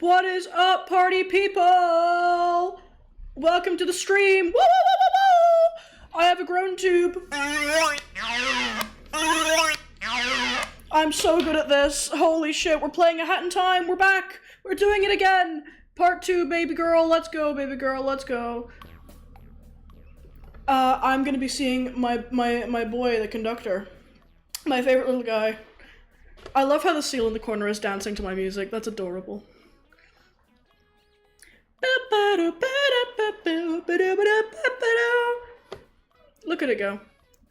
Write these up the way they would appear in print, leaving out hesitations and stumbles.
What is up, party people? Welcome to the stream. Woo, woo, woo, woo, woo! I have a groan tube. I'm so good at this. Holy shit, we're playing A Hat in Time. We're back. We're doing it again. Part 2, baby girl. Let's go, baby girl. Let's go. I'm gonna be seeing my boy, the conductor. My favorite little guy. I love how the seal in the corner is dancing to my music. That's adorable. Look at it go.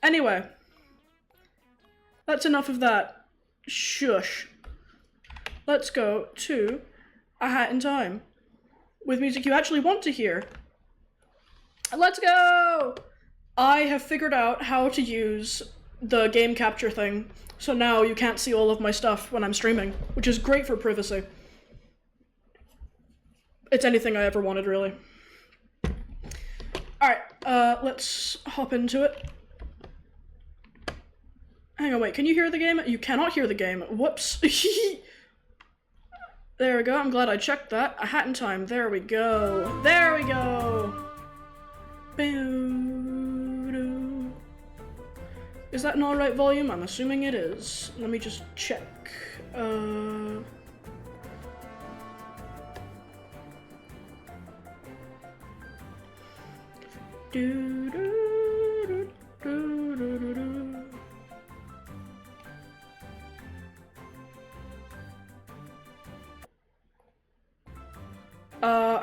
Anyway. That's enough of that. Shush. Let's go to A Hat in Time. With music you actually want to hear. Let's go! I have figured out how to use the game capture thing, so now you can't see all of my stuff when I'm streaming, which is great for privacy. It's anything I ever wanted, really. Alright, let's hop into it. Hang on, wait, can you hear the game? You cannot hear the game. Whoops. There we go, I'm glad I checked that. A Hat in Time, there we go. There we go! Is that an alright volume? I'm assuming it is. Let me just check.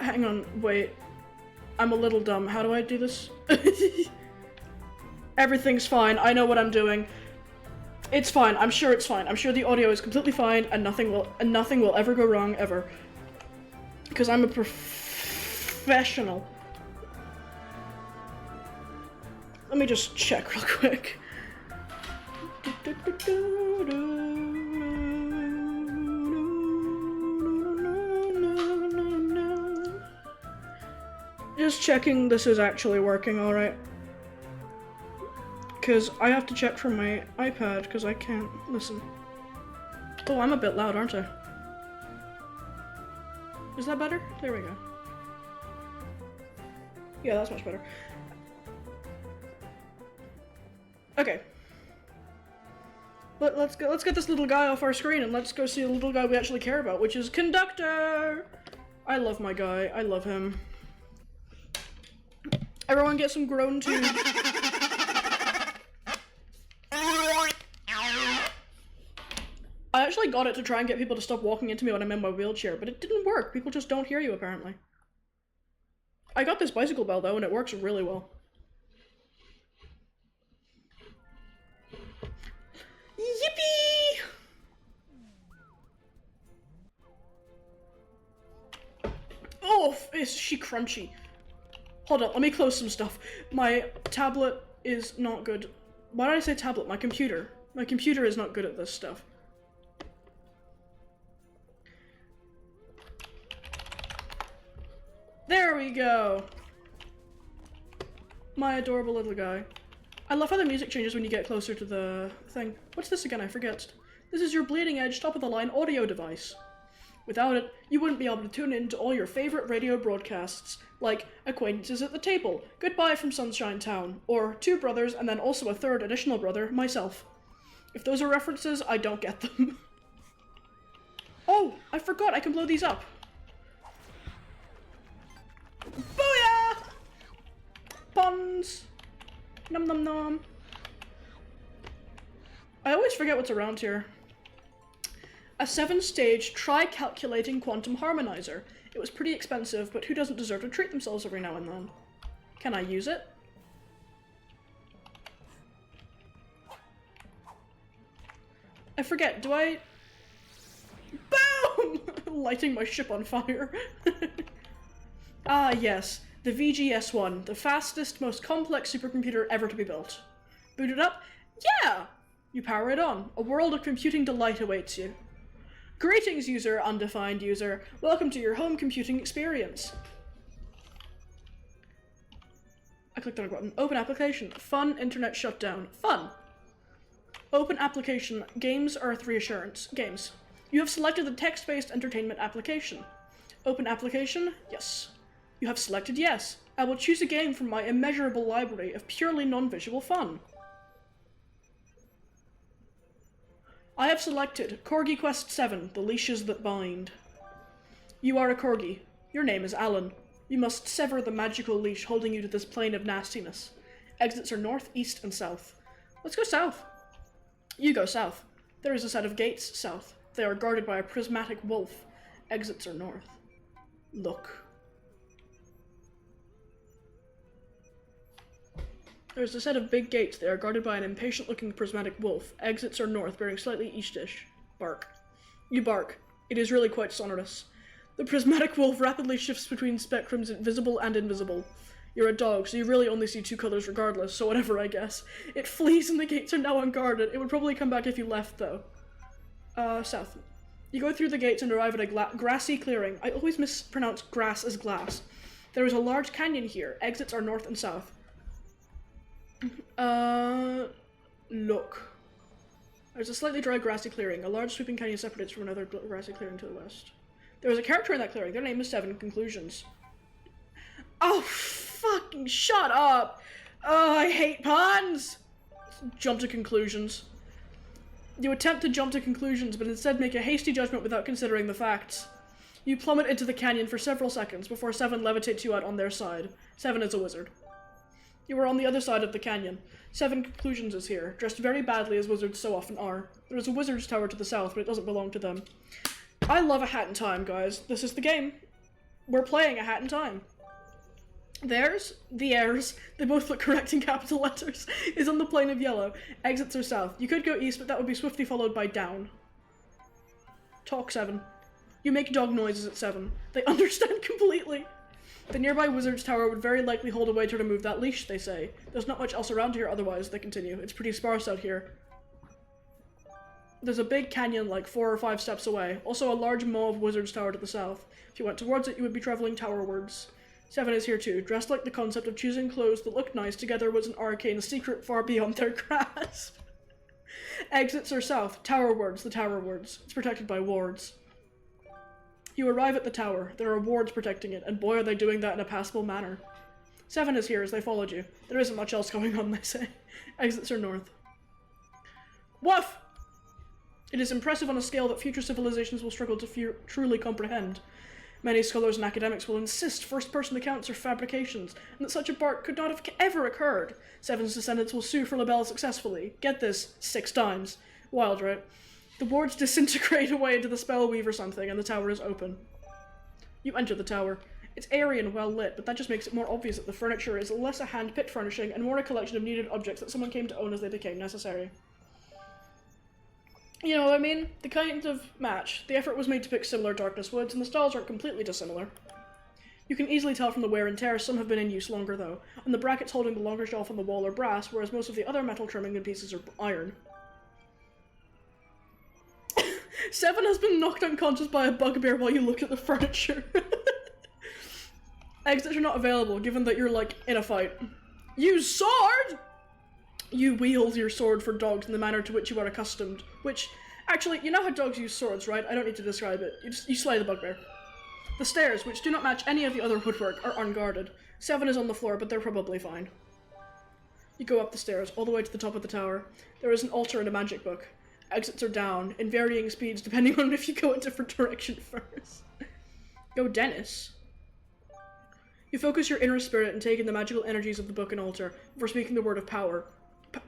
Hang on, wait. I'm a little dumb. How do I do this? Everything's fine. I know what I'm doing. It's fine. I'm sure it's fine. I'm sure the audio is completely fine and nothing will ever go wrong ever. Because I'm a professional. Let me just check real quick. Just checking this is actually working alright. Because I have to check from my iPad because I can't listen. Oh, I'm a bit loud, aren't I? Is that better? There we go. Yeah, that's much better. Okay. Let's get this little guy off our screen and let's go see the little guy we actually care about, which is Conductor! I love my guy. I love him. Everyone get some groan tube. I actually got it to try and get people to stop walking into me when I'm in my wheelchair, but it didn't work. People just don't hear you, apparently. I got this bicycle bell, though, and it works really well. Yippee! Oh, is she crunchy. Hold on, let me close some stuff. My tablet is not good. Why did I say tablet? My computer. My computer is not good at this stuff. There we go! My adorable little guy. I love how the music changes when you get closer to the thing. What's this again? I forget. This is your bleeding edge, top-of-the-line audio device. Without it, you wouldn't be able to tune in to all your favorite radio broadcasts, like Acquaintances at the Table, Goodbye from Sunshine Town, or Two Brothers and then also a third additional brother, myself. If those are references, I don't get them. Oh, I forgot I can blow these up. Booyah! Puns! Nom nom nom. I always forget what's around here. A 7-stage tri-calculating quantum harmonizer. It was pretty expensive, but who doesn't deserve to treat themselves every now and then? Can I use it? I forget, do I... Boom! Lighting my ship on fire. Ah, yes. The VGS-1, the fastest, most complex supercomputer ever to be built. Boot it up? Yeah! You power it on. A world of computing delight awaits you. Greetings, user, undefined user. Welcome to your home computing experience. I clicked on a button. Open application. Fun, internet shutdown. Fun. Open application. Games, Earth reassurance. Games. You have selected the text-based entertainment application. Open application? Yes. You have selected yes. I will choose a game from my immeasurable library of purely non-visual fun. I have selected Corgi Quest 7, The Leashes That Bind. You are a corgi. Your name is Alan. You must sever the magical leash holding you to this plane of nastiness. Exits are north, east, and south. Let's go south. You go south. There is a set of gates south. They are guarded by a prismatic wolf. Exits are north. Look. There's a set of big gates. They are guarded by an impatient-looking prismatic wolf. Exits are north, bearing slightly eastish. Bark. You bark. It is really quite sonorous. The prismatic wolf rapidly shifts between spectrums visible and invisible. You're a dog, so you really only see two colors regardless, so whatever, I guess. It flees and the gates are now unguarded. It would probably come back if you left, though. South. You go through the gates and arrive at a grassy clearing. I always mispronounce grass as glass. There is a large canyon here. Exits are north and south. Look. There's a slightly dry grassy clearing. A large sweeping canyon separates from another grassy clearing to the west. There is a character in that clearing. Their name is 7 Conclusions. Oh, fucking shut up! Oh, I hate puns! Jump to conclusions. You attempt to jump to conclusions, but instead make a hasty judgment without considering the facts. You plummet into the canyon for several seconds before 7 levitates you out on their side. 7 is a wizard. You are on the other side of the canyon. 7 Conclusions is here, dressed very badly as wizards so often are. There is a wizard's tower to the south, but it doesn't belong to them. I love A Hat in Time, guys. This is the game. We're playing A Hat in Time. Theirs, the heirs, they both look correct in capital letters, is on the plane of yellow. Exits are south. You could go east, but that would be swiftly followed by down. Talk 7. You make dog noises at 7. They understand completely. The nearby wizard's tower would very likely hold a way to remove that leash, they say. There's not much else around here otherwise, they continue. It's pretty sparse out here. There's a big canyon like 4 or 5 steps away. Also a large mauve wizard's tower to the south. If you went towards it, you would be traveling towerwards. 7 is here too, dressed like the concept of choosing clothes that look nice together with an arcane secret far beyond their grasp. Exits are south, towerwards, the towerwards. It's protected by wards. You arrive at the tower. There are wards protecting it, and boy are they doing that in a passable manner. 7 is here as they followed you. There isn't much else going on, they say. Exits are north. Woof! It is impressive on a scale that future civilizations will struggle to truly comprehend. Many scholars and academics will insist first-person accounts are fabrications, and that such a bark could not have ever occurred. 7's descendants will sue for libel successfully. Get this, 6 times. Wild, right? The wards disintegrate away into the spell weave or something, and the tower is open. You enter the tower. It's airy and well lit, but that just makes it more obvious that the furniture is less a hand-picked furnishing and more a collection of needed objects that someone came to own as they became necessary. You know what I mean? The kind of match. The effort was made to pick similar darkness woods, and the styles aren't completely dissimilar. You can easily tell from the wear and tear, some have been in use longer though, and the brackets holding the longer shelf on the wall are brass, whereas most of the other metal trimming and pieces are iron. 7 has been knocked unconscious by a bugbear while you look at the furniture. Exits are not available, given that you're, like, in a fight. Use sword! You wield your sword for dogs in the manner to which you are accustomed, which, actually, you know how dogs use swords, right? I don't need to describe it. You slay the bugbear. The stairs, which do not match any of the other woodwork, are unguarded. 7 is on the floor, but they're probably fine. You go up the stairs, all the way to the top of the tower. There is an altar and a magic book. Exits are down, in varying speeds depending on if you go a different direction first. Go Dennis. You focus your inner spirit and take in the magical energies of the book and altar before speaking the word of power.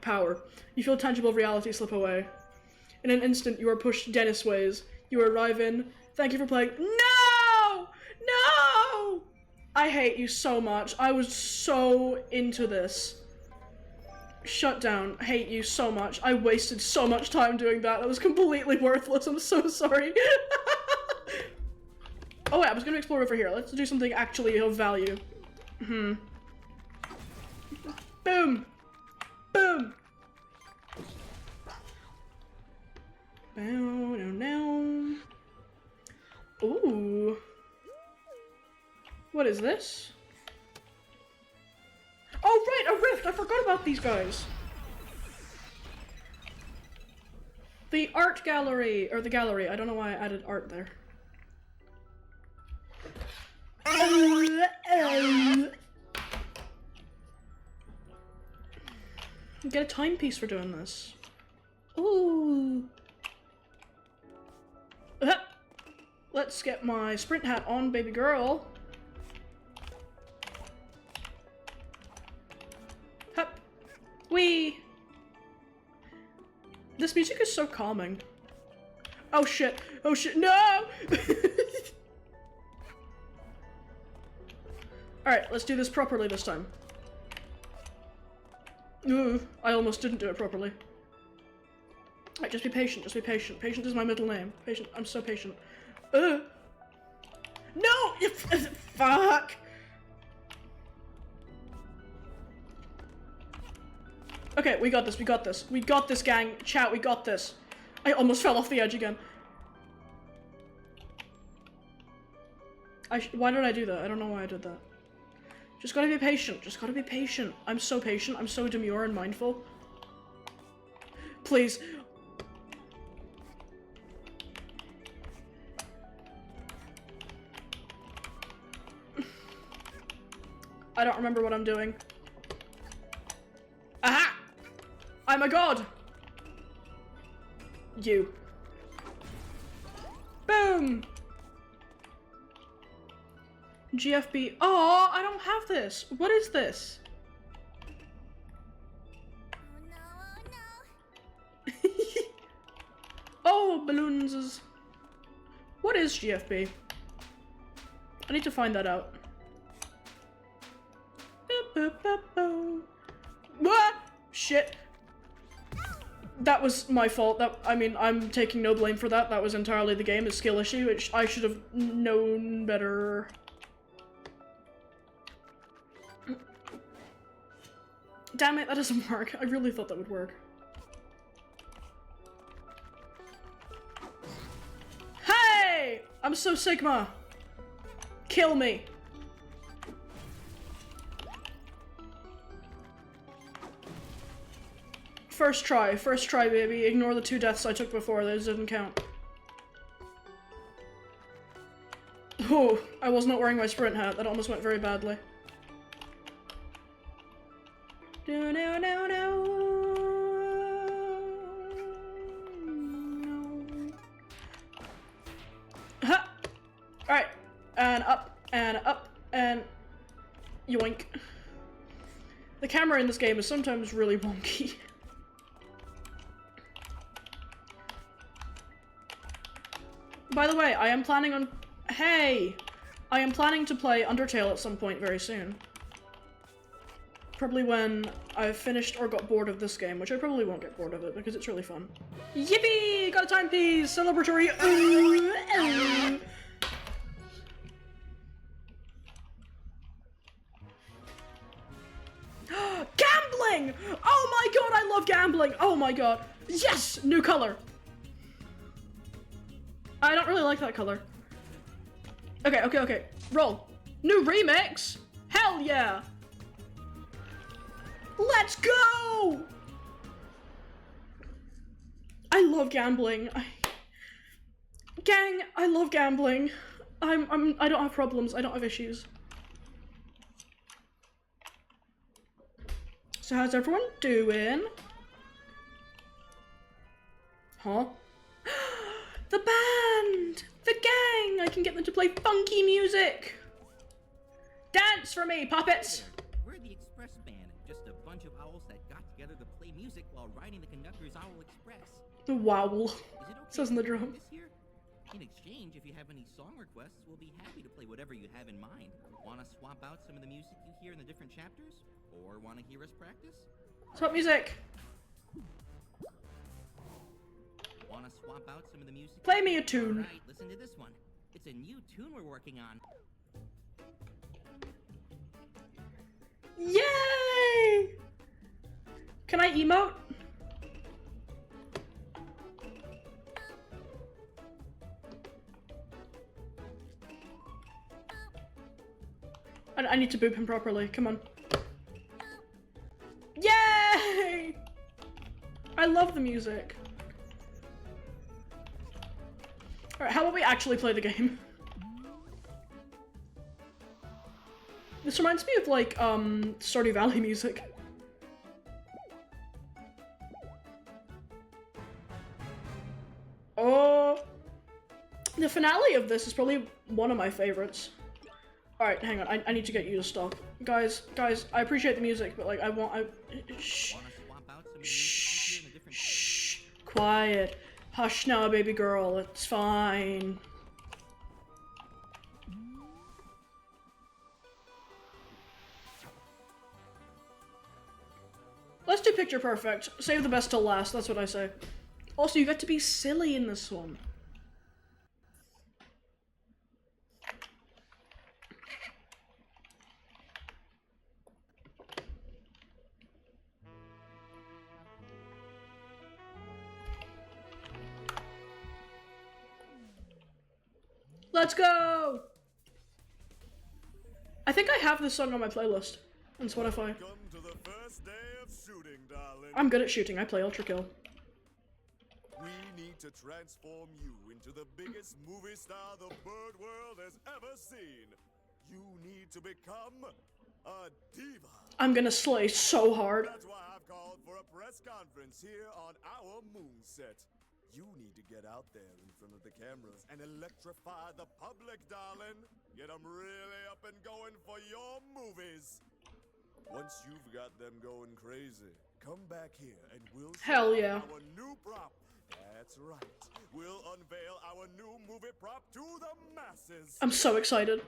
Power. You feel tangible reality slip away. In an instant, you are pushed Dennis ways. You arrive in. Thank you for playing. No! No! I hate you so much. I was so into this. Shut down. I hate you so much. I wasted so much time doing that. That was completely worthless. I'm so sorry. Oh wait, I was gonna explore over here. Let's do something actually of value. Boom. Boom. Now. Ooh. What is this? Oh right, a rift! I forgot about these guys! The art gallery, or the gallery, I don't know why I added art there. Get a timepiece for doing this. Ooh. Let's get my sprint hat on, baby girl. Hup. Wee. This music is so calming. Oh shit. Oh shit. No! Alright, let's do this properly this time. Ooh, I almost didn't do it properly. Alright, just be patient, just be patient. Patient is my middle name. Patient, I'm so patient. No! Fuck! Okay, we got this, we got this. We got this, gang. Chat, we got this. I almost fell off the edge again. Why did I do that? I don't know why I did that. Just gotta be patient. Just gotta be patient. I'm so patient. I'm so demure and mindful. Please. I don't remember what I'm doing. Aha! I'm a god! You. Boom! GFB. Oh, I don't have this. What is this? Oh, balloons. What is GFB? I need to find that out. What? Shit. That was my fault. I mean, I'm taking no blame for that. That was entirely the game's skill issue, which I should have known better. Damn it, that doesn't work. I really thought that would work. Hey! I'm so Sigma. Kill me. First try, baby. Ignore the 2 deaths I took before, those didn't count. Oh, I was not wearing my sprint hat, that almost went very badly. No, no, no, no. Ha! Alright, and up, and yoink. The camera in this game is sometimes really wonky. By the way, I am planning on- Hey! I am planning to play Undertale at some point very soon. Probably when I've finished or got bored of this game, which I probably won't get bored of it because it's really fun. Yippee! Got a timepiece! Celebratory! Gambling! Oh my god, I love gambling! Oh my god. Yes! New color! I don't really like that color. Okay. Roll. New remix? Hell yeah! Let's go! I love gambling. Gang, I love gambling. I don't have problems. I don't have issues. So how's everyone doing? Huh? The band! The gang! I can get them to play funky music! Dance for me, puppets! We're the Express Band, just a bunch of owls that got together to play music while riding the conductor's Owl Express. The wow. Is it okay Says in the drum. this year? In exchange, if you have any song requests, we'll be happy to play whatever you have in mind. Want to swap out some of the music you hear in the different chapters? Or want to hear us practice? Swap music! Want to swap out some of the music? Play me a tune. Alright, listen to this one. It's a new tune we're working on. Yay! Can I emote? I need to boop him properly. Come on. Yay! I love the music. Alright, how about we actually play the game? This reminds me of like Stardew Valley music. Oh, the finale of this is probably one of my favorites. Alright, hang on, I need to get you to stop. Guys, I appreciate the music, but like, shh. Shh. Quiet. Hush now, baby girl, it's fine. Let's do picture perfect. Save the best till last, that's what I say. Also, you get to be silly in this one. Let's go! I think I have this song on my playlist on Spotify. I'm good at shooting, I play Ultra Kill. We need to transform you into the biggest movie star the bird world has ever seen. You need to become a diva. I'm gonna slay so hard. That's why I've called for a press conference here on our moon set. You need to get out there in front of the cameras and electrify the public, darling. Get them really up and going for your movies. Once you've got them going crazy, come back here and we'll Hell show yeah. our new prop. That's right. We'll unveil our new movie prop to the masses. I'm so excited.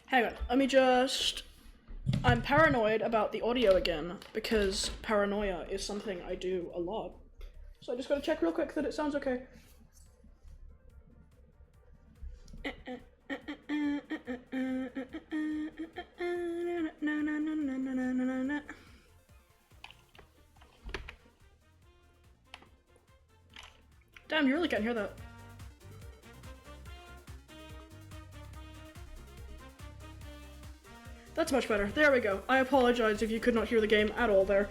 Hang on, let me just... I'm paranoid about the audio again, because paranoia is something I do a lot. So I just gotta check real quick that it sounds okay. Damn, you really can't hear that. That's much better. There we go. I apologize if you could not hear the game at all there.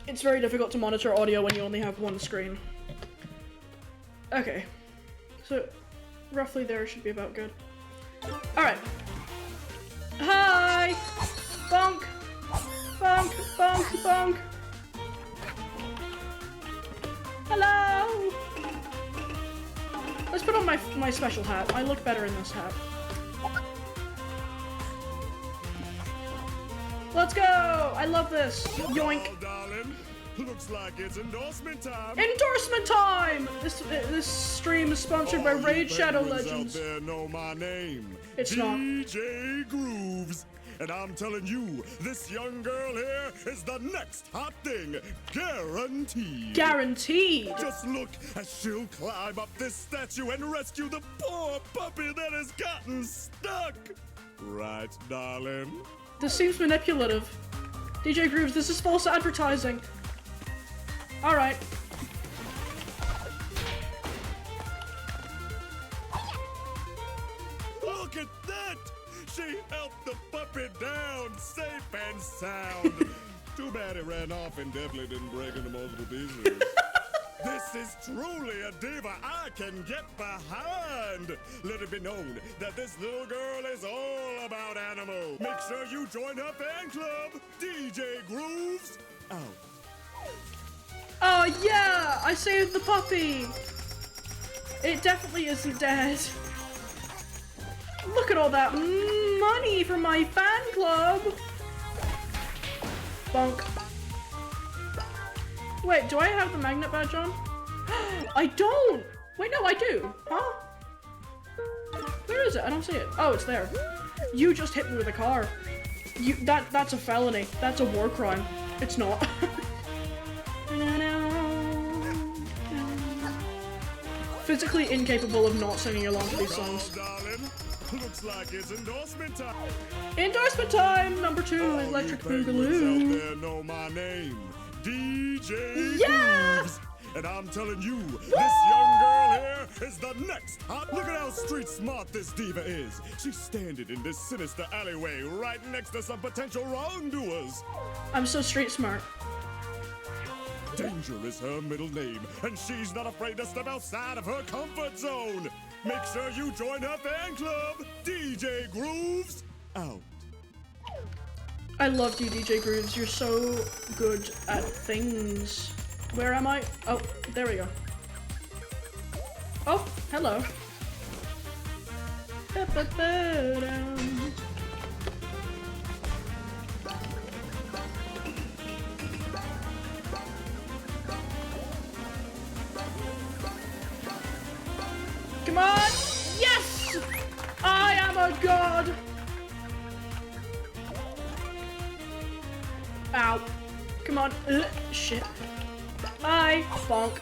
It's very difficult to monitor audio when you only have one screen. Okay. So, roughly there should be about good. Alright. Hi! Bonk! Bonk! Bonk! Bonk! Hello! Let's put on my special hat. I look better in this hat. Let's go! I love this. Yoink. Oh, darling. Looks like it's endorsement time. Endorsement time! This stream is sponsored by Raid Shadow Legends. Out there know my name. It's not. DJ Grooves. And I'm telling you, this young girl here is the next hot thing. Guaranteed. Guaranteed! Just look as she'll climb up this statue and rescue the poor puppy that has gotten stuck. Right, darling? This seems manipulative. DJ Grooves, this is false advertising. Alright. Look at that! She helped the puppy down safe and sound. Too bad it ran off and definitely didn't break into multiple pieces. This is truly a diva I can get behind. Let it be known that this little girl is all about animals. Make sure you join her fan club. DJ Grooves out. Oh yeah! I saved the puppy! It definitely isn't dead. Look at all that money for my fan club! Bonk. Wait, do I have the magnet badge on? I don't! Wait, no, I do. Huh? Where is it? I don't see it. Oh, it's there. You just hit me with a car. That's a felony. That's a war crime. It's not. Physically incapable of not singing along to these songs. Looks like it's endorsement time. Endorsement time! Number 2, Electric Boogaloo. Out there know my name. DJ Yeah! Grooves. And I'm telling you, this young girl here is the next hot. Look at how street smart this diva is. She's standing in this sinister alleyway right next to some potential wrongdoers. I'm so street smart. Danger is her middle name, and she's not afraid to step outside of her comfort zone. Make sure you join her fan club. DJ Grooves out. I love you, DJ Grooves. You're so good at things. Where am I? Oh, there we go. Oh, hello. Come on! Yes! I am a god! Ow. Come on. Shit. Bye. Bonk.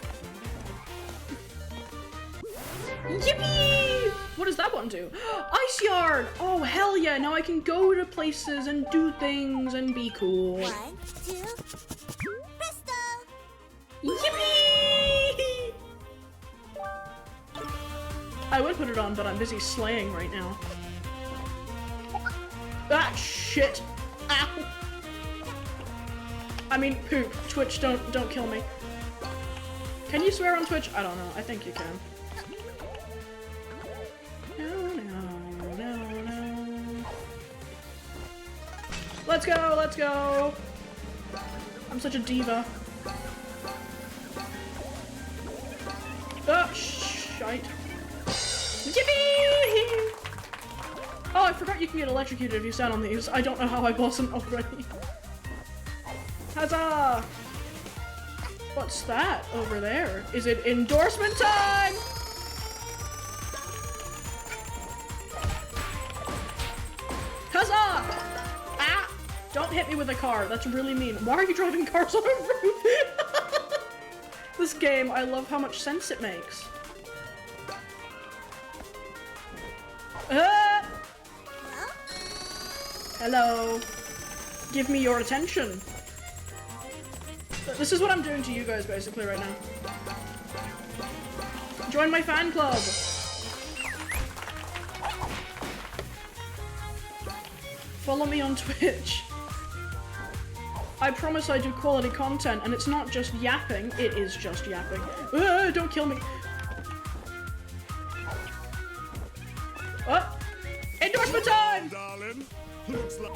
Yippee! What does that one do? Ice Yard! Oh, hell yeah! Now I can go to places and do things and be cool. 1, 2, presto! Yippee! I would put it on, but I'm busy slaying right now. Ah, shit! Ow! I mean, poop. Twitch, don't kill me. Can you swear on Twitch? I don't know. I think you can. No. Let's go, let's go! I'm such a diva. Oh, shite. Yippee! Oh, I forgot you can get electrocuted if you stand on these. I don't know how I wasn't already. Huzzah! What's that over there? Is it endorsement time? Huzzah! Ah! Don't hit me with a car. That's really mean. Why are you driving cars on a roof? This game, I love how much sense it makes. Hello. Give me your attention. This is what I'm doing to you guys basically right now. Join my fan club. Follow me on Twitch. I promise I do quality content and it's not just yapping, it is just yapping. Don't kill me. Oh! Endorsement time! Darling, looks like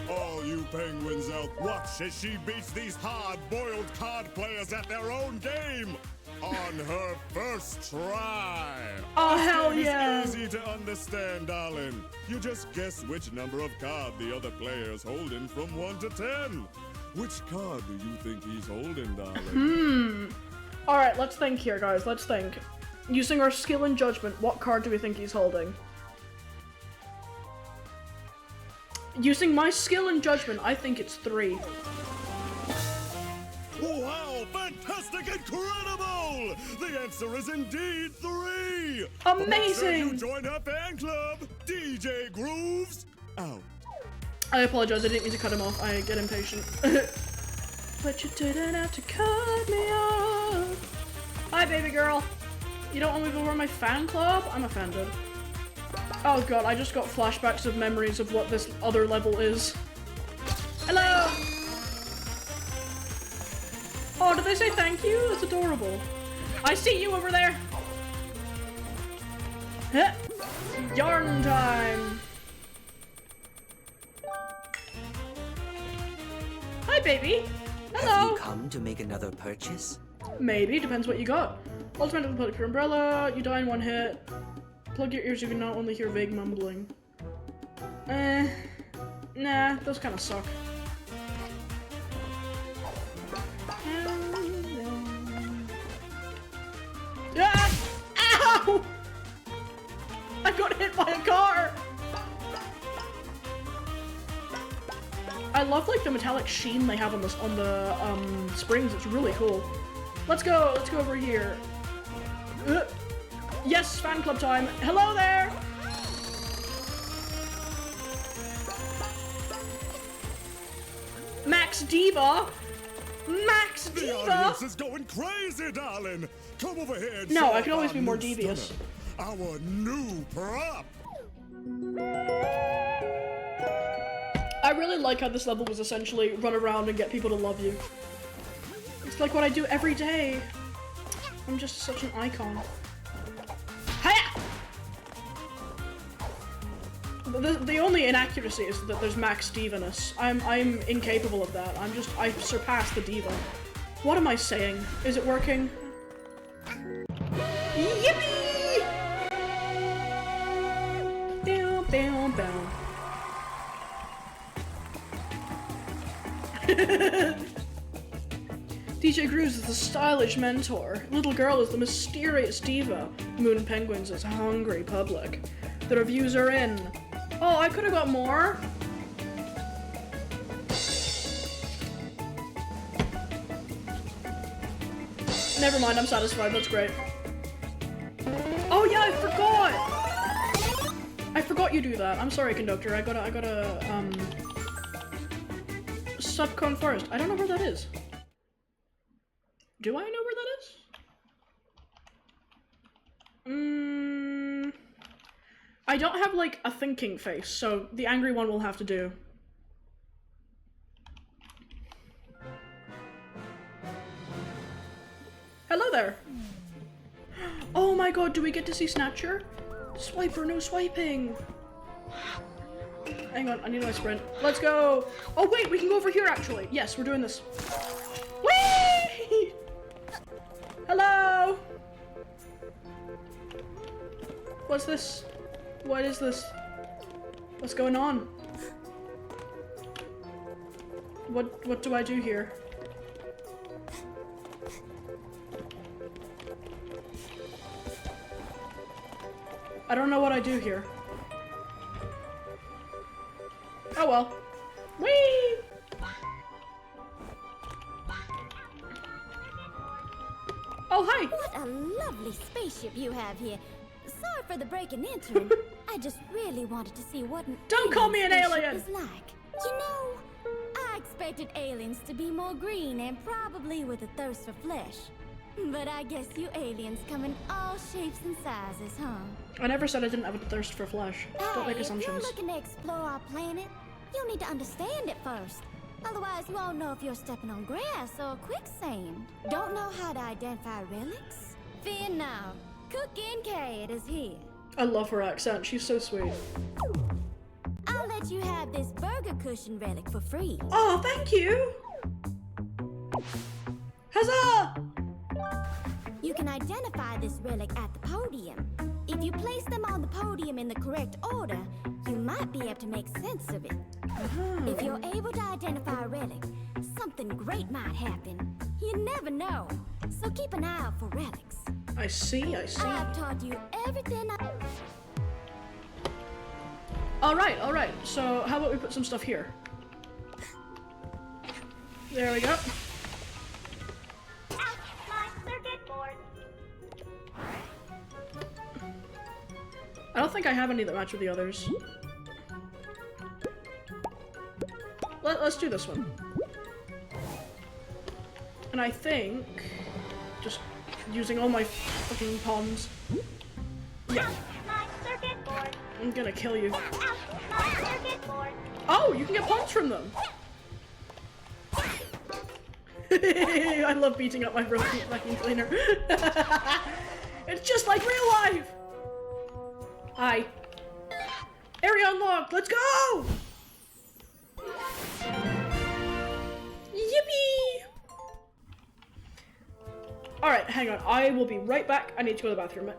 all you penguins out, watch as she beats these hard-boiled card players at their own game on her first try. Oh, hell yeah! It's easy to understand, darling. You just guess which number of card the other player's holding from 1 to 10. Which card do you think he's holding, darling? Alright, let's think here, guys. Let's think. Using our skill and judgment, what card do we think he's holding? Using my skill and judgment, I think it's 3. Wow, fantastic, incredible! The answer is indeed 3! Amazing! Make sure you join her fan club, DJ Grooves out. I apologize, I didn't mean to cut him off. I get impatient. But you didn't have to cut me off. Hi, baby girl. You don't want me to join my fan club? I'm offended. Oh god, I just got flashbacks of memories of what this other level is. Hello! Oh, did they say thank you? That's adorable. I see you over there! Huh. Yarn time! Hi, baby! Hello! Have you come to make another purchase? Maybe, depends what you got. Ultimate with plug your umbrella, you die in 1 hit. Plug your ears, you can not only hear vague mumbling. Nah, those kind of suck. Ah! Ow! I got hit by a car! I love like the metallic sheen they have on the springs, it's really cool. Let's go over here. Yes, fan club time. Hello there! Max Diva? Max The Diva? audience is going crazy, darling. Come over here and No, check I can out always our be more new devious. stunner, our new prop. I really like how this level was essentially run around and get people to love you. It's like what I do every day. I'm just such an icon. The only inaccuracy is that there's max diva-ness. I'm incapable of that. I've surpassed the diva. What am I saying? Is it working? Yippee! Bow, bow, bow. DJ Grooves is the stylish mentor. Little Girl is the mysterious diva. Moon Penguins is hungry public. The reviews are in. Oh, I could have got more. Never mind, I'm satisfied. That's great. Oh yeah, I forgot! I forgot you do that. I'm sorry, conductor. I gotta, Subcone Forest. I don't know where that is. Do I know where that is? I don't have, like, a thinking face, so the angry one will have to do. Hello there! Oh my god, do we get to see Snatcher? Swiper, no swiping! Hang on, I need my sprint. Let's go! Oh wait, we can go over here actually! Yes, we're doing this. Whee! Hello! What's this? What is this? What's going on? What do I do here? I don't know what I do here. Oh well. Whee! Oh, hi! What a lovely spaceship you have here. Sorry for the break and entering. I just really wanted to see what an Don't call me an spaceship alien! is like. You know, I expected aliens to be more green and probably with a thirst for flesh. But I guess you aliens come in all shapes and sizes, huh? I never said I didn't have a thirst for flesh. Don't make Hey, assumptions. if you're looking to explore our planet, you need to understand it first. Otherwise, you won't know if you're stepping on grass or quicksand. Don't know how to identify relics? Fear not. Cookin' Kate is here. I love her accent. She's so sweet. I'll let you have this burger cushion relic for free. Oh, thank you! Huzzah! You can identify this relic at the podium. If you place them on the podium in the correct order, you might be able to make sense of it. If you're able to identify a relic, something great might happen. You never know. So keep an eye out for relics. I see, I see. I've taught you everything I... Alright. So, how about we put some stuff here? There we go. I don't think I have any that match with the others. Let's do this one. And I think... just using all my fucking palms. Yeah. I'm gonna kill you. Oh, you can get palms from them! I love beating up my broken vacuum cleaner. It's just like real life! Hi. Area unlocked! Let's go! Yippee! Alright, hang on. I will be right back. I need to go to the bathroom.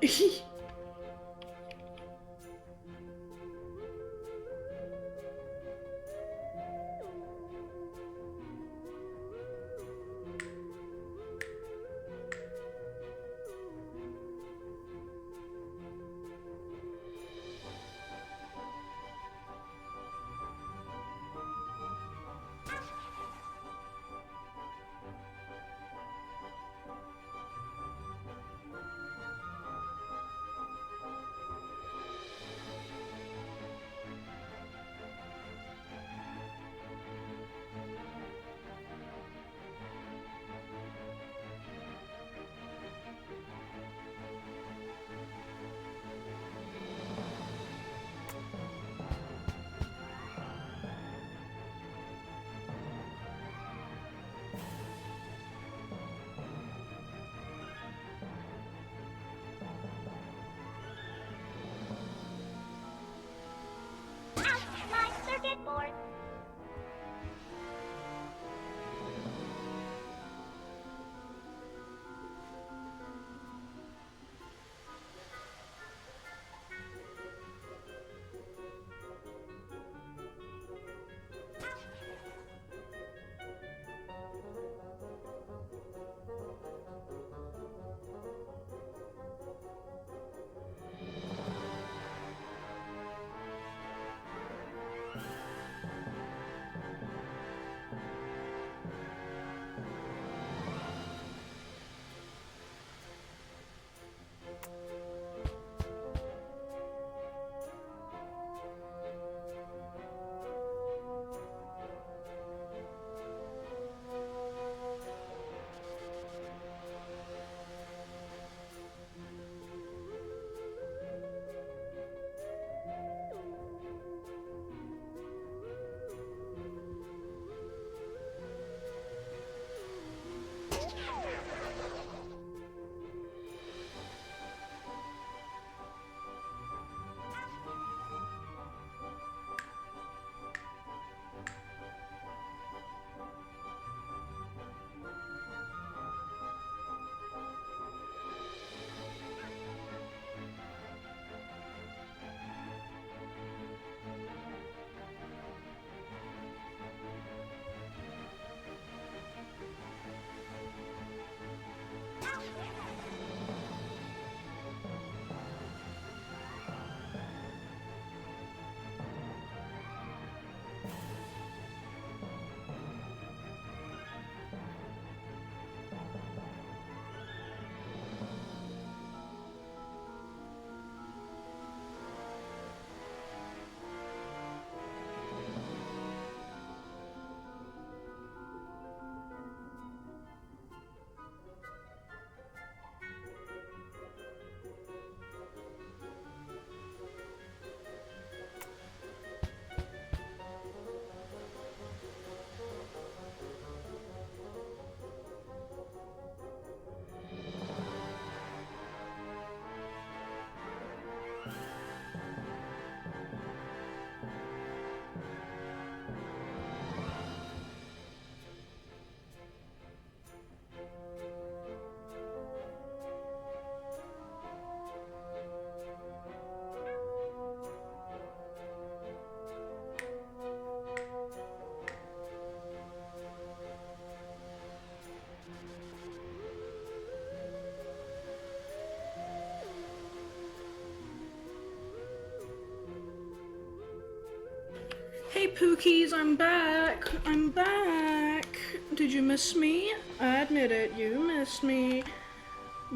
Pookies, I'm back. I'm back. Did you miss me? I admit it, you missed me.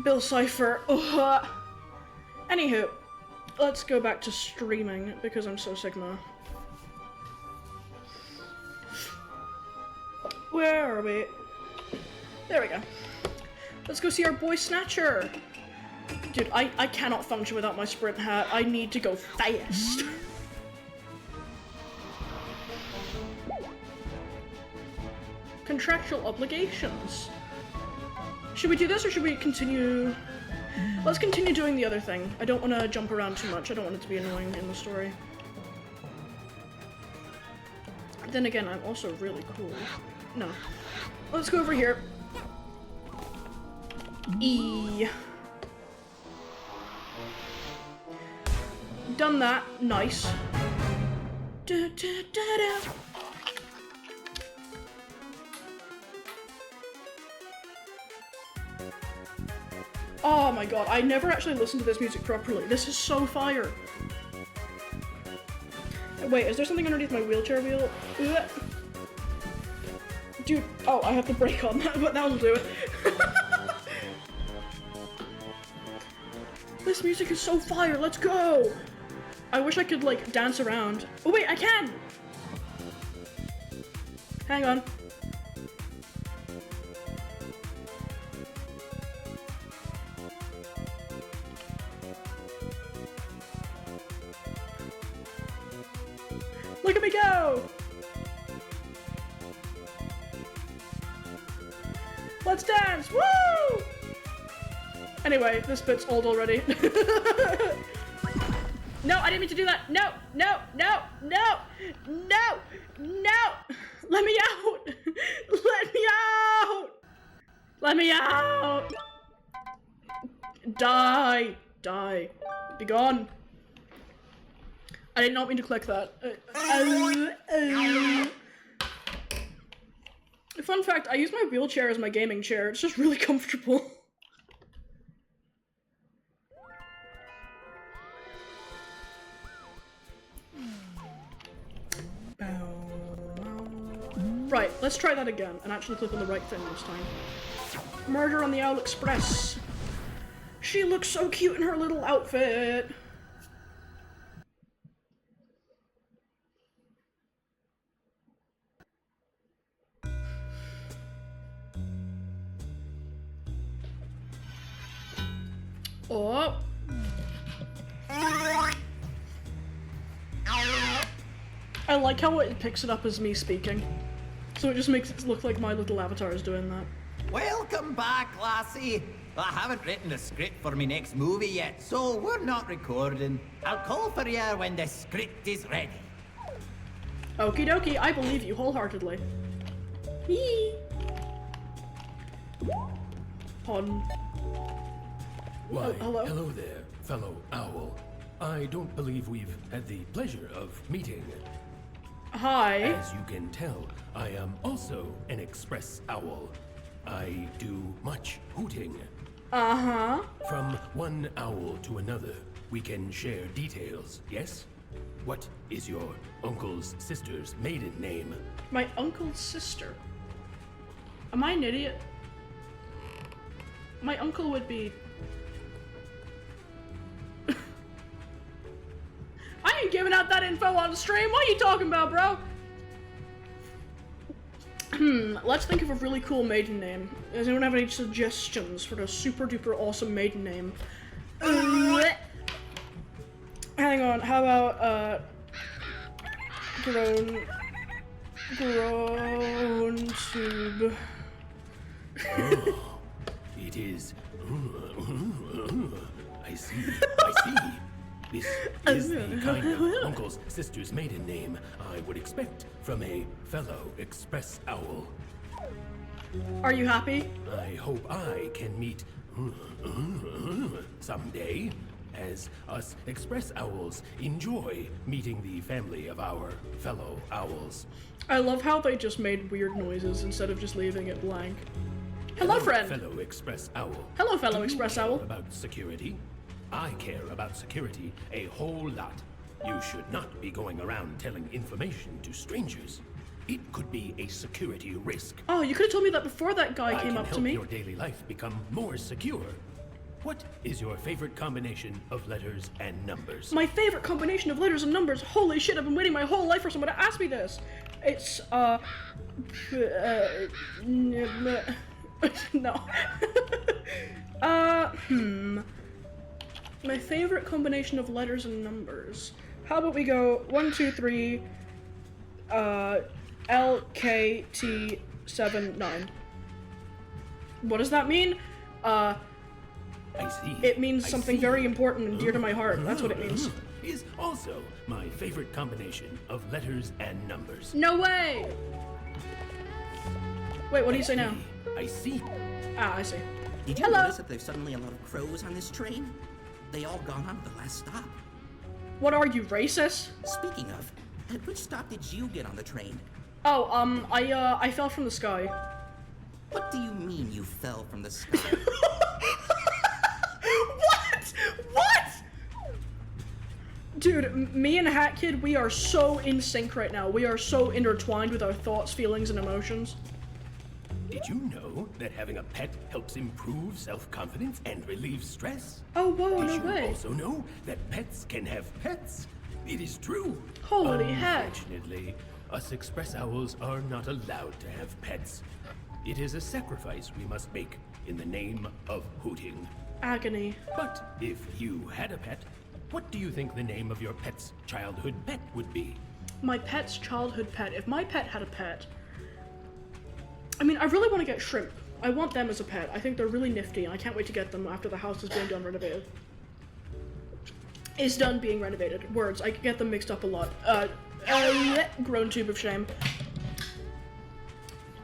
Bill Cipher. Ugh. Anywho, let's go back to streaming because I'm so Sigma. Where are we? There we go. Let's go see our boy Snatcher. Dude, I cannot function without my sprint hat. I need to go fast. Contractual obligations. Should we do this or should we continue? Let's continue doing the other thing. I don't want to jump around too much. I don't want it to be annoying in the story. Then again, I'm also really cool. No. Let's go over here. E. Done that. Nice. Da, da, da, da. Oh my god, I never actually listened to this music properly. This is so fire. Wait, is there something underneath my wheelchair wheel? Ugh. Dude, oh, I have to brake on that, but that'll do it. This music is so fire, let's go! I wish I could, like, dance around. Oh wait, I can! Hang on. Look at me go! Let's dance! Woo! Anyway, this bit's old already. No, I didn't mean to do that. No, no, no, no, no, no! Let me out! Let me out! Let me out! Die! Die. Be gone. I did not mean to click that. Fun fact, I use my wheelchair as my gaming chair. It's just really comfortable. Right, let's try that again and actually click on the right thing this time. Murder on the Owl Express. She looks so cute in her little outfit. Oh. I like how it picks it up as me speaking. So it just makes it look like my little avatar is doing that. Welcome back, lassie. I haven't written the script for my next movie yet, so we're not recording. I'll call for you when the script is ready. Okie dokie, I believe you wholeheartedly. Hee. Pun. Why, hello? hello there, fellow owl. I don't believe we've had the pleasure of meeting. Hi. As you can tell, I am also an express owl. I do much hooting. Uh-huh. From one owl to another, we can share details, yes? What is your uncle's sister's maiden name? My uncle's sister. Am I an idiot? My uncle would be... I ain't giving out that info on stream. What are you talking about, bro? Let's think of a really cool maiden name. Does anyone have any suggestions for a super duper awesome maiden name? Hang on, how about, grown tube. Oh, it is. I see. This is the kind of uncle's sister's maiden name I would expect from a fellow express owl. Are you happy? I hope I can meet someday, as us express owls enjoy meeting the family of our fellow owls. I love how they just made weird noises instead of just leaving it blank. Hello, friend. Fellow express owl. Hello, fellow Do you express care owl. about security? I care about security a whole lot. You should not be going around telling information to strangers. It could be a security risk. Oh, you could have told me that before that guy I came can up to help me. your daily life become more secure. What is your favorite combination of letters and numbers? My favorite combination of letters and numbers. Holy shit, I've been waiting my whole life for someone to ask me this. It's, no. My favorite combination of letters and numbers. How about we go 1, 2, 3, LKT79. What does that mean? I see. It means I something see. very important and dear to my heart. That's what it means. Is also my favorite combination of letters and numbers. No way! Wait, what do you say now? I see. Ah, I see. Did you Hello. notice that there's suddenly a lot of crows on this train? They all gone on at the last stop. What are you, racist? Speaking of, at which stop did you get on the train? Oh, I fell from the sky. What do you mean you fell from the sky? What? What? Dude, me and Hat Kid, we are so in sync right now. We are so intertwined with our thoughts, feelings, and emotions. Did you know that having a pet helps improve self-confidence and relieve stress? Oh, whoa, Did no you way. also know that pets can have pets? It is true. Holy heck. Unfortunately, us express owls are not allowed to have pets. It is a sacrifice we must make in the name of hooting. Agony. But if you had a pet, what do you think the name of your pet's childhood pet would be? My pet's childhood pet. If my pet had a pet... I mean, I really want to get shrimp. I want them as a pet. I think they're really nifty, and I can't wait to get them after the house is being done renovated. Is done being renovated. Words. I get them mixed up a lot. Grown tube of shame.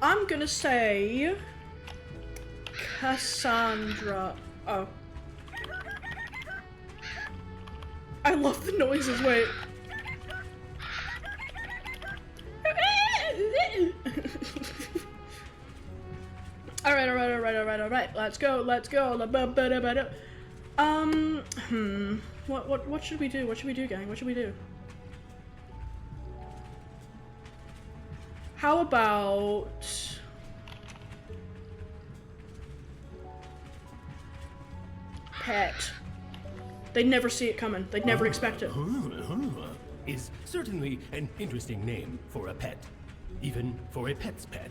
I'm gonna say... Cassandra. Oh. I love the noises, wait. Alright. Let's go. What should we do? What should we do, gang? What should we do? How about... Pet. They'd never see it coming. They'd never expect it. Is certainly an interesting name for a pet. Even for a pet's pet.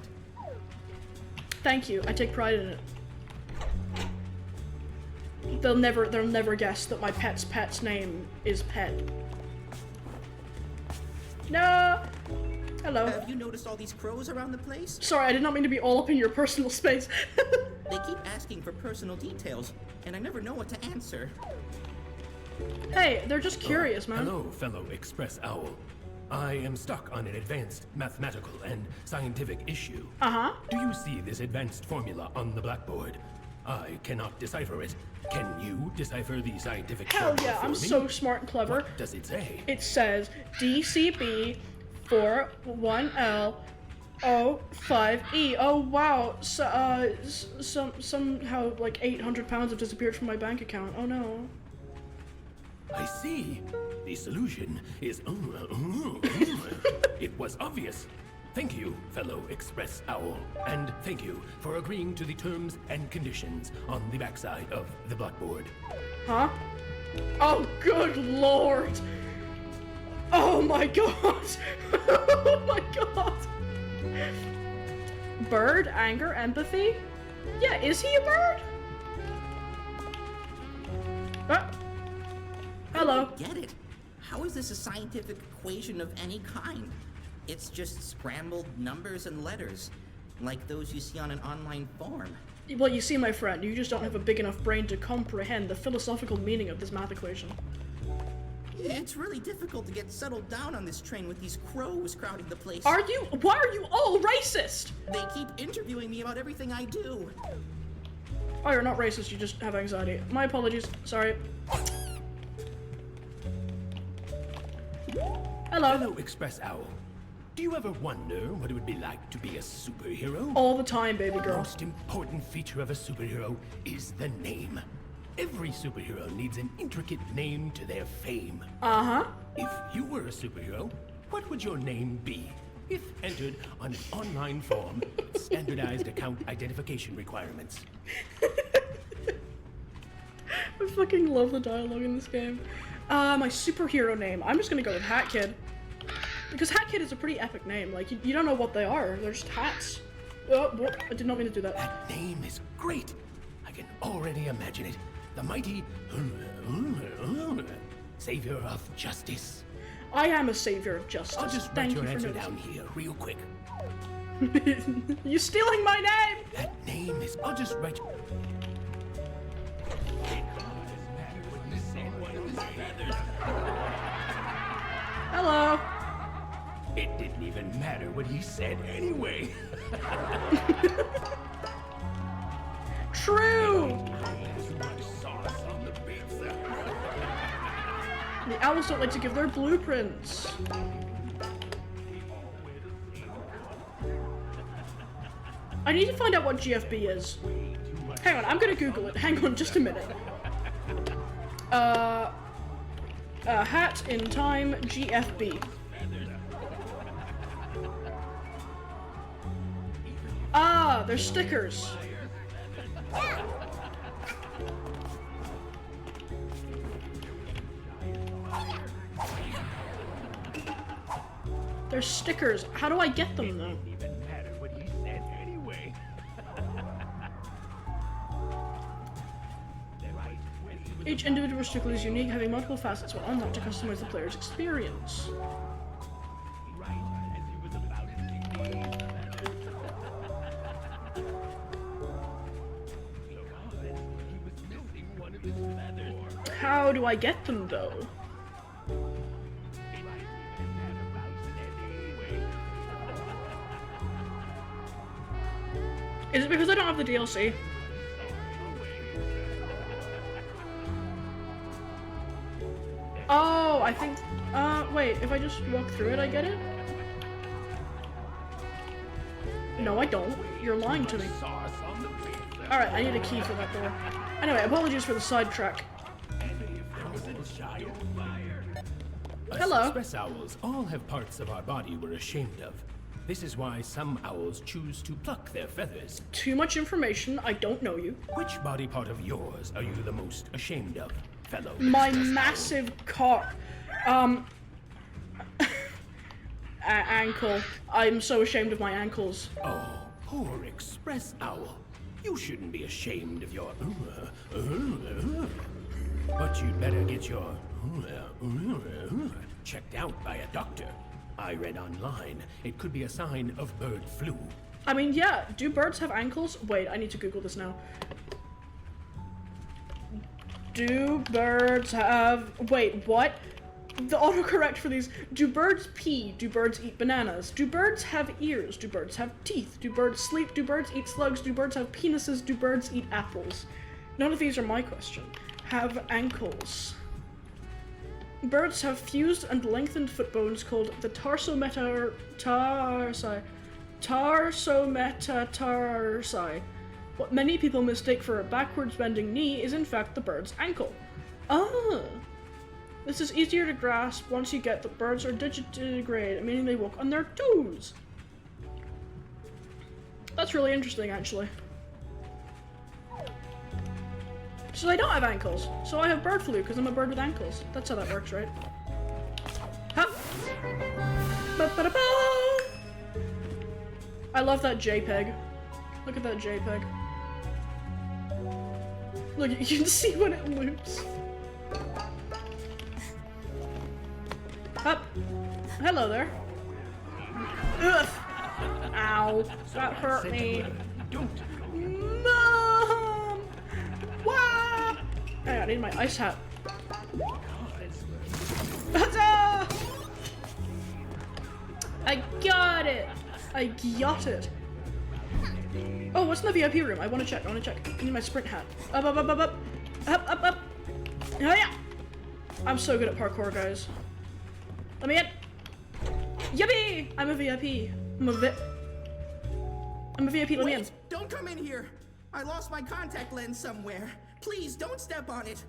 Thank you. I take pride in it. They'll never guess that my pet's name is Pet. No! Hello. Have you noticed all these crows around the place? Sorry, I did not mean to be all up in your personal space. They keep asking for personal details, and I never know what to answer. Hey, they're just curious, man. Hello, fellow Express Owl. I am stuck on an advanced mathematical and scientific issue. Uh-huh. Do you see this advanced formula on the blackboard? I cannot decipher it. Can you decipher the scientific Hell formula yeah, for I'm me? so smart and clever. What does it say? It says DCB 41L05E. Oh wow, so, somehow like 800 pounds have disappeared from my bank account. Oh no. I see. The solution is... It was obvious. Thank you, fellow Express Owl. And thank you for agreeing to the terms and conditions on the backside of the blackboard. Huh? Oh, good lord! Oh my god! Oh my god! Bird, anger, empathy? Yeah, is he a bird? Hello. Get it? How is this a scientific equation of any kind? It's just scrambled numbers and letters, like those you see on an online forum. Well, you see, my friend, you just don't have a big enough brain to comprehend the philosophical meaning of this math equation. It's really difficult to get settled down on this train with these crows crowding the place. Why are you all racist? They keep interviewing me about everything I do. Oh, you're not racist, you just have anxiety. My apologies, sorry. Hello. Fellow Express Owl, do you ever wonder what it would be like to be a superhero? All the time, baby The girl. most important feature of a superhero is the name. Every superhero needs an intricate name to their fame. Uh-huh. If you were a superhero, what would your name be? If entered on an online form with standardized account identification requirements. I fucking love the dialogue in this game. My superhero name. I'm just gonna go with Hat Kid. Because Hat Kid is a pretty epic name. Like, you don't know what they are. They're just hats. Oh, what? I did not mean to do that. That name is great. I can already imagine it. The mighty savior of justice. I am a savior of justice. I'll just write Thank your you for answer noticing. down here real quick. You stealing my name? That name is... I'll just write... Hello. It didn't even matter what he said anyway. True. The owls don't like to give their blueprints. I need to find out what GFB is. Hang on, I'm gonna Google it. Hang on just a minute. Hat in time GFB. Ah, they're stickers. They're stickers. How do I get them though? Each individual sticker is unique, having multiple facets will unlock to customize the player's experience. How do I get them though? Is it because I don't have the DLC? Oh, I think, wait, if I just walk through it, I get it? No, I don't. You're lying to me. Alright, I need a key for that door. Anyway, apologies for the sidetrack. Hello. Express owls all have parts of our body we're ashamed of. This is why some owls choose to pluck their feathers. Too much information, I don't know you. Which body part of yours are you the most ashamed of, fellow? My massive cock. Ankle. I'm so ashamed of my ankles. Oh, poor Express Owl. You shouldn't be ashamed of your... But you'd better get your... checked out by a doctor. I read online. It could be a sign of bird flu. I mean, yeah, do birds have ankles? Wait, I need to Google this now. Do birds have... Wait, what? The autocorrect for these. Do birds pee? Do birds eat bananas? Do birds have ears? Do birds have teeth? Do birds sleep? Do birds eat slugs? Do birds have penises? Do birds eat apples? None of these are my question. Have ankles. Birds have fused and lengthened foot bones called the tarsometatarsi. What many people mistake for a backwards bending knee is in fact the bird's ankle. Ah! This is easier to grasp once you get that birds are digitigrade, meaning they walk on their toes. That's really interesting, actually. So I don't have ankles, so I have bird flu because I'm a bird with ankles. That's how that works, right? Huh. Ba-ba-da-ba! I love that JPEG. Look at that JPEG. Look, you can see when it loops. Up. Hello there. Ugh. Ow. That hurt me. Mom! Wah! Hey, I need my ice hat. Huzzah! I got it! I got it! Oh, what's in the VIP room? I want to check, I need my sprint hat. Up, up, up, up, up! Up, up, up! Oh, yeah! I'm so good at parkour, guys. Let me in! Yippee! I'm a VIP. I'm a VIP, let me in. Don't come in here! I lost my contact lens somewhere. Please don't step on it.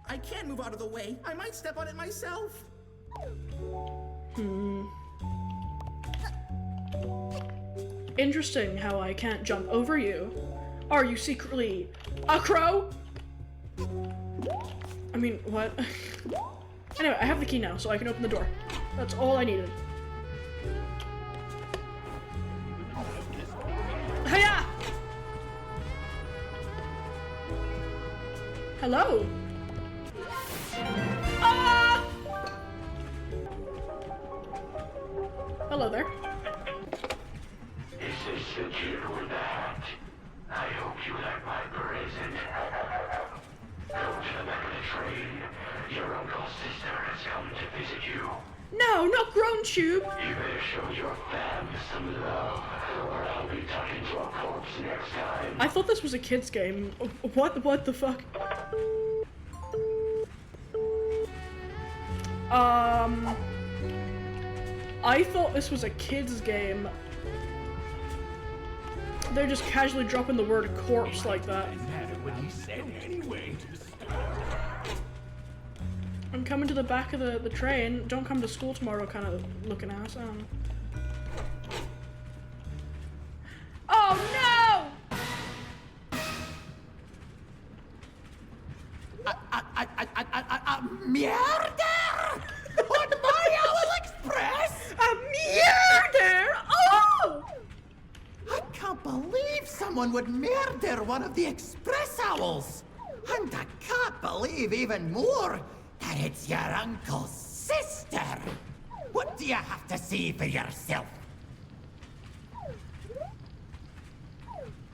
I can't move out of the way. I might step on it myself. Interesting how I can't jump over you. Are you secretly a crow? I mean, what? Anyway, I have the key now, so I can open the door. That's all I needed. Hiya! Hello? Ah! Hello there. Is this the kid with the hat? I hope you like my present. Go to the back of the train. Your uncle's sister has come to visit you. No, not grown tube. You better show your fam some love, or I'll be talking to a corpse next time. I thought this was a kid's game. What the fuck? I thought this was a kid's game. They're just casually dropping the word corpse like that. I'm coming to the back of the train. Don't come to school tomorrow kind of looking ass. Oh no! Murder! On my Owl Express! A murder! Oh! I can't believe someone would murder one of the Express Owls! And I can't believe even more that it's your uncle's sister! What do you have to see for yourself?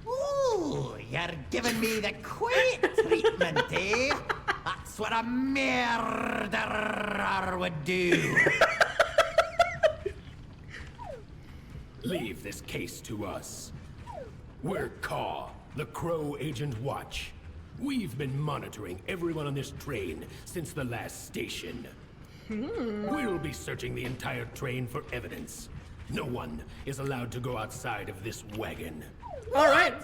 Ooh, you're giving me the quaint treatment, eh? That's what a murderer would do. Leave this case to us. We're Caw, the Crow Agent Watch. We've been monitoring everyone on this train since the last station. We'll be searching the entire train for evidence. No one is allowed to go outside of this wagon. Alright.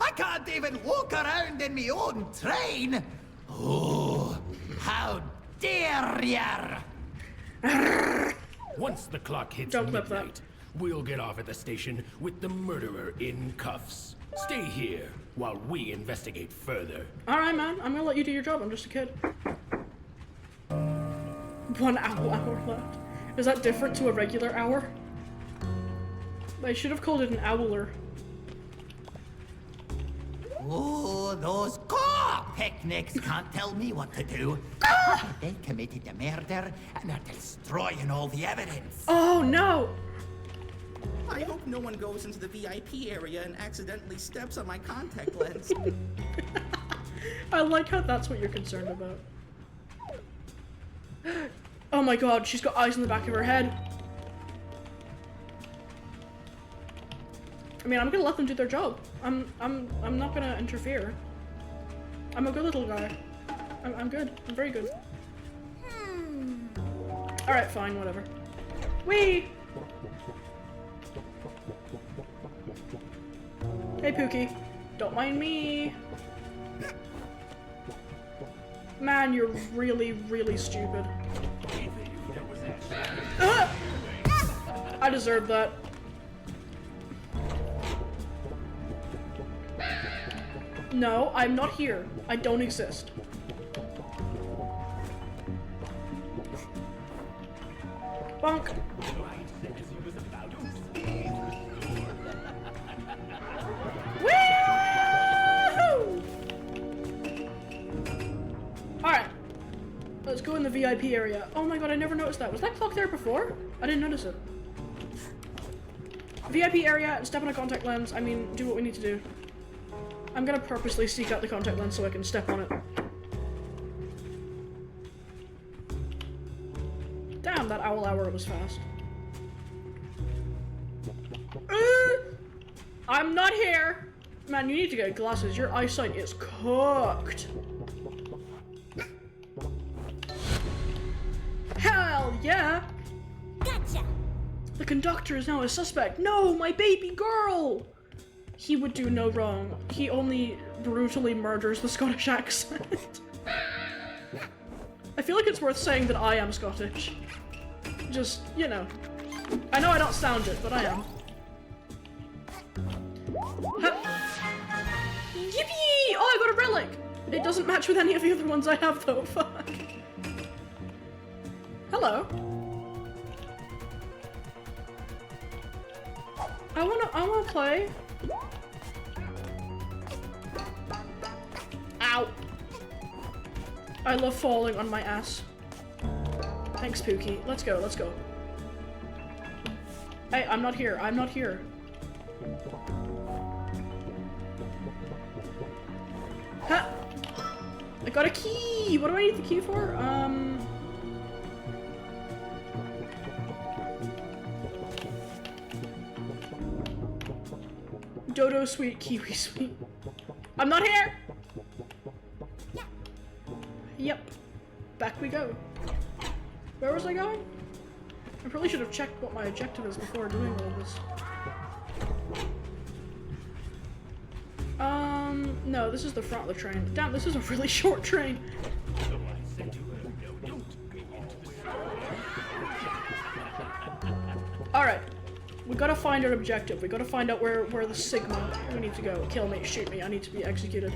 I can't even walk around in my own train! Oh, how dare ya! Once the clock hits Don't clip midnight, we'll get off at the station with the murderer in cuffs. Stay here while we investigate further. Alright, man. I'm gonna let you do your job. I'm just a kid. 1 hour left. Is that different to a regular hour? They should have called it an owler. Oh, those picnics can't tell me what to do. They committed the murder and are destroying all the evidence. Oh no! I hope no one goes into the VIP area and accidentally steps on my contact lens. I like how that's what you're concerned about. Oh my god, she's got eyes in the back of her head. I mean, I'm gonna let them do their job. I'm not gonna interfere. I'm a good little guy. I'm good. I'm very good. Alright, fine, whatever. Whee! Hey, Pookie. Don't mind me. Man, you're really, really stupid. Ah! I deserve that. No, I'm not here. I don't exist. Bonk. Woo! Alright. Let's go in the VIP area. Oh my god, I never noticed that. Was that clock there before? I didn't notice it. VIP area, step on a contact lens. I mean, do what we need to do. I'm gonna purposely seek out the contact lens so I can step on it. Damn, that owl hour was fast. I'm not here! Man, you need to get glasses. Your eyesight is cooked. Hell yeah! Gotcha! The conductor is now a suspect. No, my baby girl! He would do no wrong. He only brutally murders the Scottish accent. I feel like it's worth saying that I am Scottish. Just, you know. I know I don't sound it, but I am. Yippee! Oh, I got a relic! It doesn't match with any of the other ones I have, though. Fuck. Hello. I wanna play. Ow. I love falling on my ass. Thanks, Pookie. Let's go, let's go. Hey, I'm not here. I'm not here. Ha! I got a key! What do I need the key for? Dodo sweet, kiwi sweet. I'm not here! Yep. Back we go. Where was I going? I probably should have checked what my objective is before doing all this. No, this is the front of the train. Damn, this is a really short train. Alright. We gotta find our objective. We gotta find out where the Sigma we need to go. Kill me, shoot me, I need to be executed.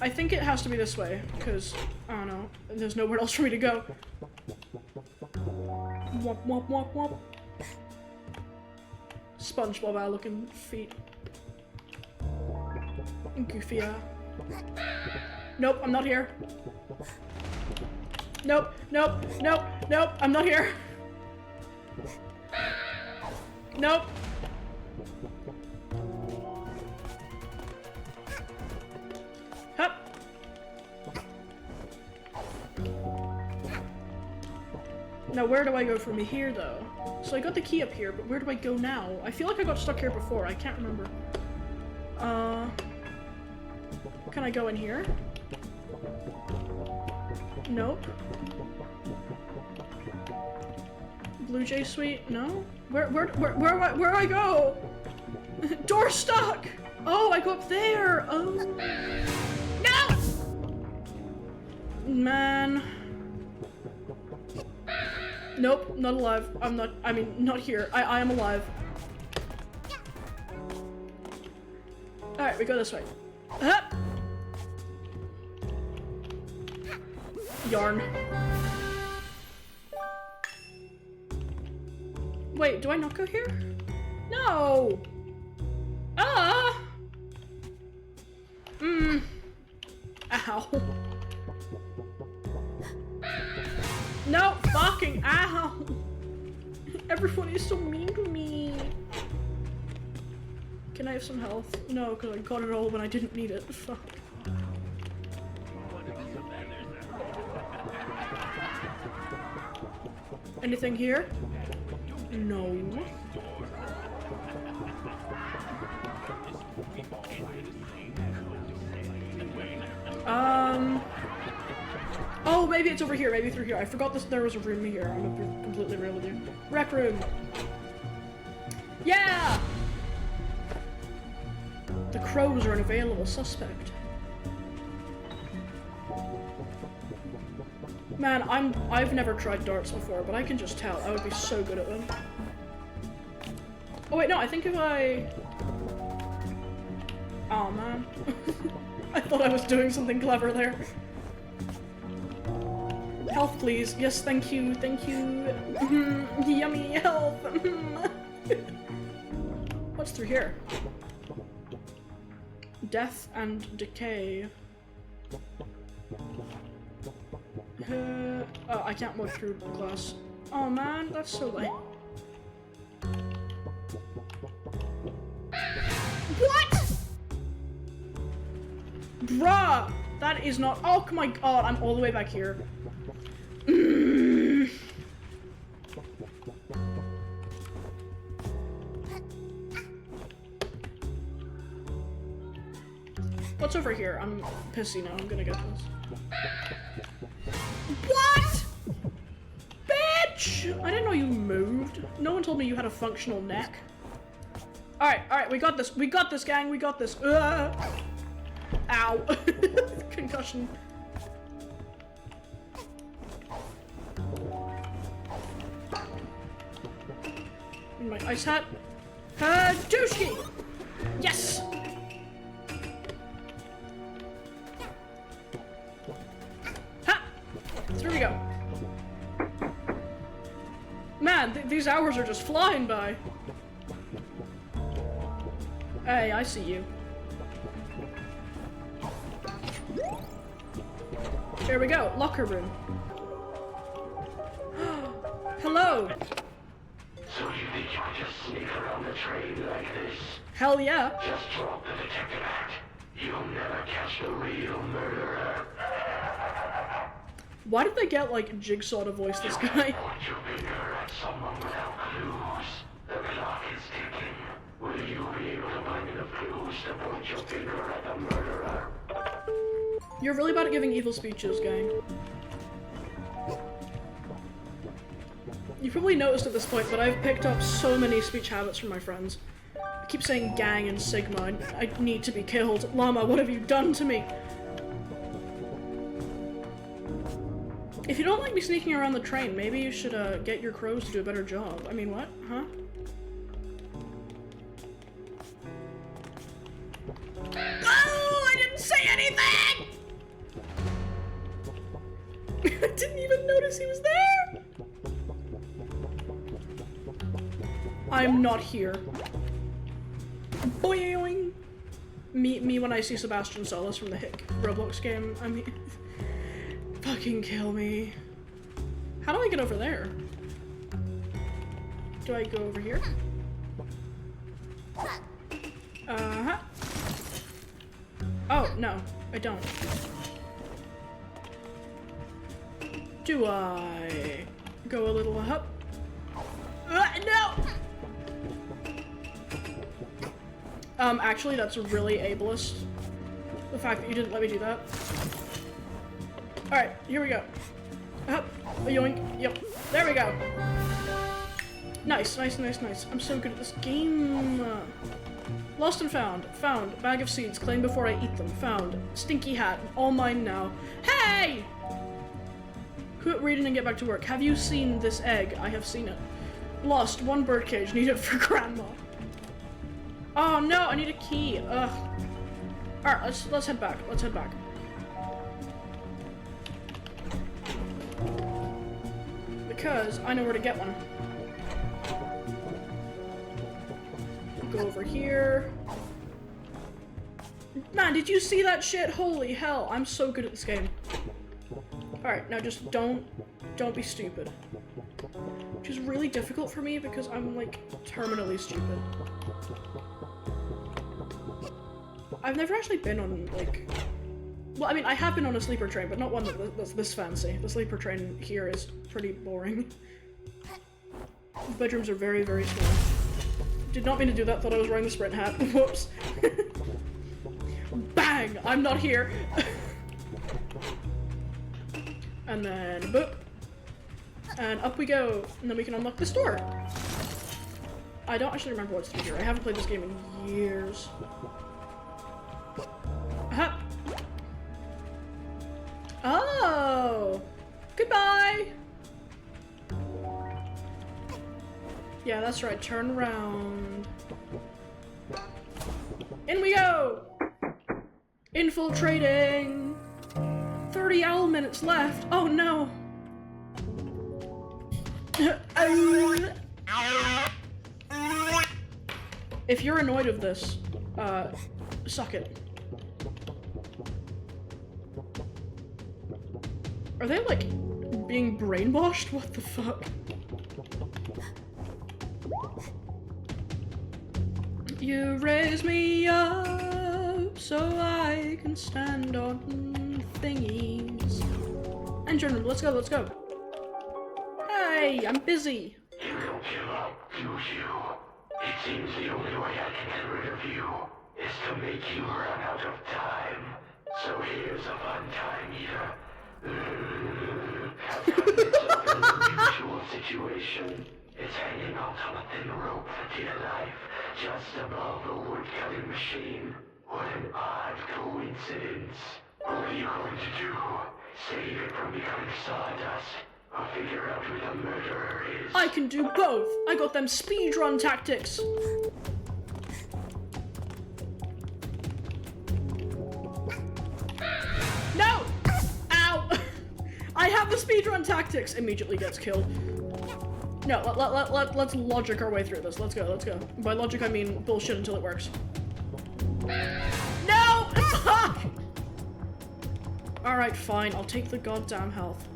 I think it has to be this way, because, I don't know, there's nowhere else for me to go. Womp womp womp womp. SpongeBob looking feet. Goofy Nope, I'm not here. Nope, nope, nope, nope, I'm not here. Nope. Hup. Now where do I go from here though? So I got the key up here, but where do I go now? I feel like I got stuck here before, I can't remember. Can I go in here? Nope. Blue Jay Suite? No? Where do I go? Door stuck! Oh, I go up there! Oh. No! Man. Nope, not alive. Not here. I am alive. Alright, we go this way. Ah! Yarn. Wait, do I not go here? No! Ah! Ow. No, fucking ow! Everyone is so mean to me. Can I have some health? No, because I got it all when I didn't need it. Fuck. Anything here? No. Oh, maybe it's over here. Maybe through here. I forgot there was a room here. I'm gonna be completely real with you. Rec room. Yeah! The crows are an available suspect. Man, I've never tried darts before, but I can just tell I would be so good at them. Oh wait, no, I think if I... Oh man. I thought I was doing something clever there. Health, please. Yes, thank you, thank you. Yummy health. What's through here? Death and decay. Oh, I can't walk through glass. Oh man, that's so lame. What? Bruh! That is not- Oh my god, I'm all the way back here. What's over here? I'm pissy now, I'm gonna get this. What? Bitch! I didn't know you moved. No one told me you had a functional neck. Alright, we got this, gang, we got this. Ow. Concussion. My ice hat. Hadouski! Yes! Ha! There we go. Man, these hours are just flying by. Hey, I see you. There we go, locker room. Hello! So you think you can just sneak around the train like this? Hell yeah. Just drop the detective act. You'll never catch the real murderer. Why did they get, like, Jigsaw to voice this guy? Point your finger at someone without clues. The clock is ticking. Will you be able to find enough clues to point your finger at the murderer? You're really bad at giving evil speeches, gang. You probably noticed at this point, but I've picked up so many speech habits from my friends. I keep saying gang and sigma, and I need to be killed. Llama, what have you done to me? If you don't like me sneaking around the train, maybe you should get your crows to do a better job. I mean, what? Huh? Oh, I didn't say anything! I didn't even notice he was there! I'm not here. Boing! Me when I see Sebastian Solis from the Hick Roblox game. I mean, fucking kill me. How do I get over there? Do I go over here? Uh-huh. Oh, no, I don't. Do I go a little up? No! Actually, that's really ableist. The fact that you didn't let me do that. Alright, here we go. Up, yoink, yep, there we go. Nice, nice, nice, nice. I'm so good at this game. Lost and found. Found. Bag of seeds. Claim before I eat them. Found. Stinky hat. All mine now. Hey! Quit reading and get back to work. Have you seen this egg? I have seen it. Lost. One birdcage. Need it for grandma. Oh no, I need a key. Ugh. Alright, let's head back. Let's head back. Because I know where to get one. Go over here. Man, did you see that shit? Holy hell, I'm so good at this game. Alright, now just don't be stupid. Which is really difficult for me because I'm like terminally stupid. I've never actually been on like, well, I mean, I have been on a sleeper train, but not one that's this fancy. The sleeper train here is pretty boring. The bedrooms are very, very small. Did not mean to do that, thought I was wearing the sprint hat. Whoops. Bang! I'm not here! And then, boop. And up we go. And then we can unlock this door. I don't actually remember what's through here. I haven't played this game in years. Aha! Oh! Goodbye! Yeah, that's right. Turn around. In we go! Infiltrating! 30 owl minutes left. Oh no! If you're annoyed of this, suck it. Are they like being brainwashed? What the fuck? You raise me up so I can stand on thingies. Engine room, let's go, let's go. Hey, I'm busy. You don't give up, do you? It seems the only way I can get rid of you is to make you run out of time. So here's a fun time eater. Have yourself in an unusual situation. It's hanging out on a thin rope for dear life, just above a wood-cutting machine. What an odd coincidence. What are you going to do? Save it from becoming sawdust? Or figure out who the murderer is? I can do both! I got them speedrun tactics! No! Ow! I have the speedrun tactics! Immediately gets killed. No, let's logic our way through this. Let's go, let's go. By logic, I mean bullshit until it works. No! Fuck! Alright, fine. I'll take the goddamn health.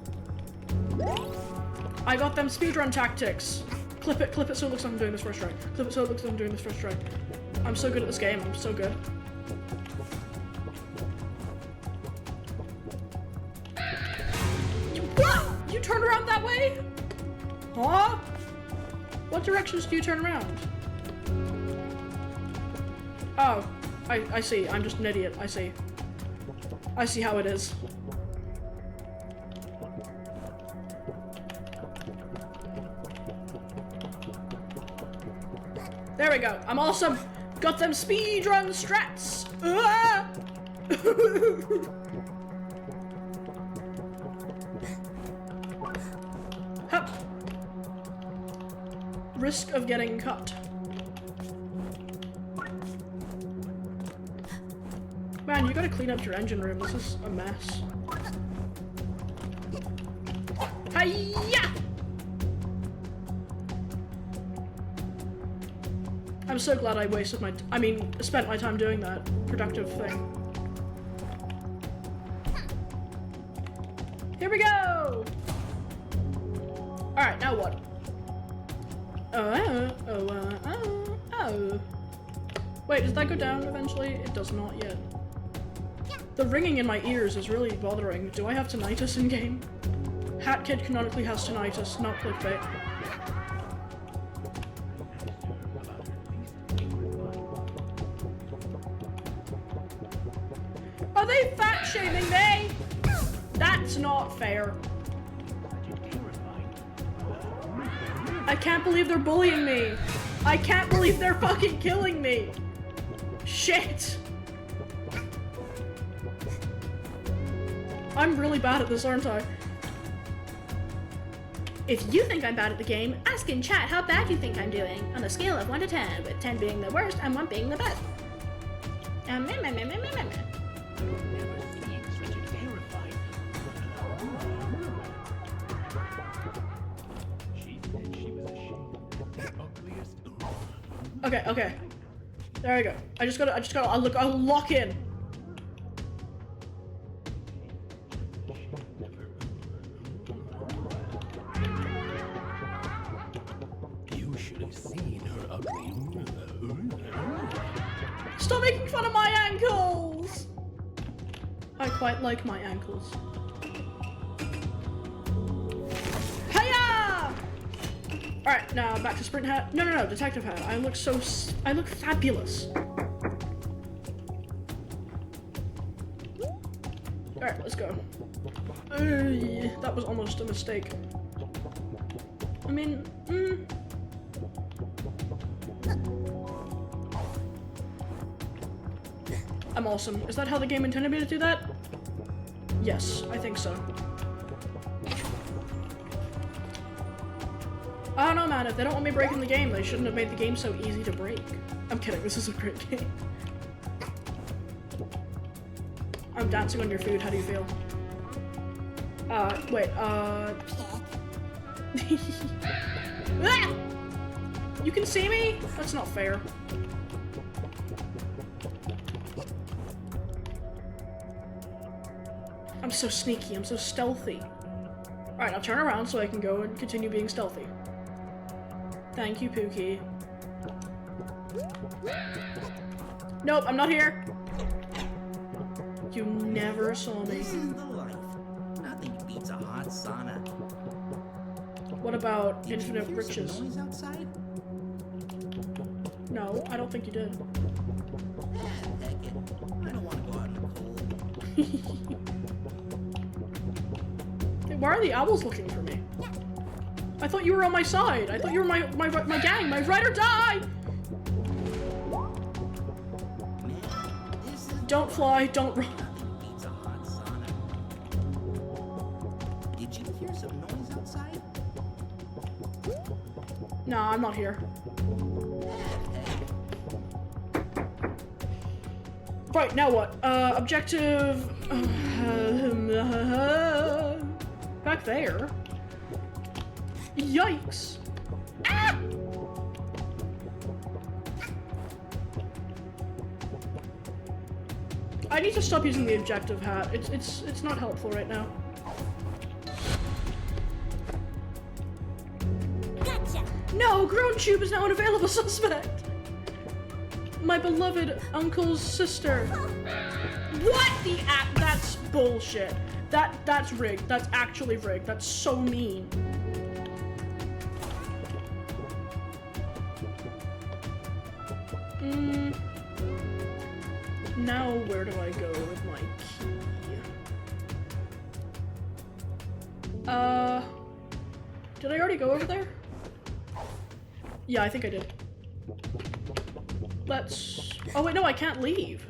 I got them speedrun tactics! Clip it so it looks like I'm doing this first try. Clip it so it looks like I'm doing this first try. I'm so good at this game. I'm so good. What? You turn around that way? Huh? What directions do you turn around? Oh, I see. I'm just an idiot. I see. I see how it is. There we go. I'm awesome. Got them speedrun strats. Ah! Hup. Risk of getting cut. Man, you gotta clean up your engine room. This is a mess. Hiya! I'm so glad I wasted spent my time doing that productive thing. Here we go! Alright, now what? Oh. Wait, does that go down eventually? It does not yet. The ringing in my ears is really bothering. Do I have tinnitus in game? Hat Kid canonically has tinnitus, not clickbait. Are they fat shaming me? That's not fair. I can't believe they're bullying me. I can't believe they're fucking killing me. Shit. I'm really bad at this, aren't I? If you think I'm bad at the game, ask in chat how bad you think I'm doing on a scale of 1 to 10, with 10 being the worst and 1 being the best. Okay. There we go. I'll lock in. You should have seen her ugly. Stop making fun of my ankles! I quite like my ankles. Hiya! Alright, now back to sprint hat. No, detective hat. I look fabulous. Alright, let's go. That was almost a mistake. I mean, I'm awesome. Is that how the game intended me to do that? Yes, I think so. I don't know, man. If they don't want me breaking the game, they shouldn't have made the game so easy to break. I'm kidding. This is a great game. I'm dancing on your food. How do you feel? Wait, Ah! You can see me? That's not fair. I'm so sneaky, I'm so stealthy. Alright, I'll turn around so I can go and continue being stealthy. Thank you, Pookie. Nope, I'm not here. You never saw me. This is the life. Nothing beats a hot sauna. What about Did infinite you hear some riches? noise outside? No, I don't think you did. Heck it. I don't want to go out in the cold. Hey, why are the owls looking for me? I thought you were on my side. I thought you were my gang, my ride or die. Don't fly, don't run. Pizza Hut, Sonic. Did you hear some noise outside? Nah, I'm not here. Right, now what? Objective... back there. Yikes. Ah! I need to stop using the objective hat. It's not helpful right now. Gotcha! No, Grown Tube is now an available suspect. My beloved uncle's sister. What the app? That's bullshit. That's rigged. That's actually rigged. That's so mean. Now where do I go with my key? Did I already go over there? Yeah, I think I did. Let's... Oh wait, no, I can't leave.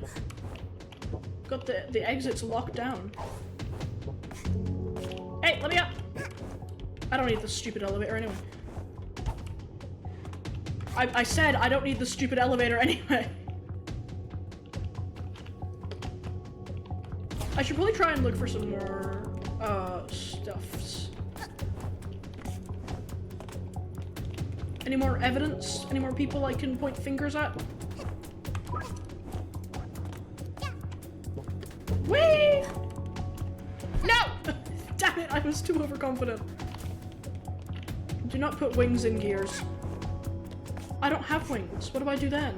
Got the exits locked down. Hey, let me up! I don't need this stupid elevator anyway. I said I don't need the stupid elevator anyway. I should probably try and look for some more, stuffs. Any more evidence? Any more people I can point fingers at? Whee! No! Damn it, I was too overconfident. Do not put wings in gears. I don't have wings. What do I do then?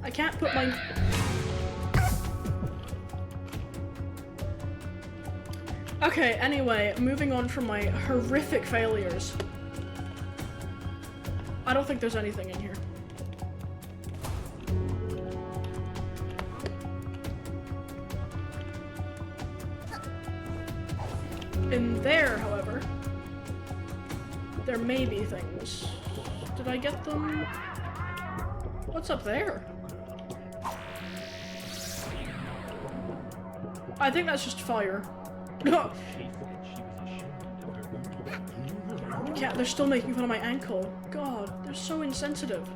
I can't put my... Okay, anyway, moving on from my horrific failures. I don't think there's anything in here. In there, however, there may be things. Did I get them? What's up there? I think that's just fire. No. Yeah, they're still making fun of my ankle. God, they're so insensitive.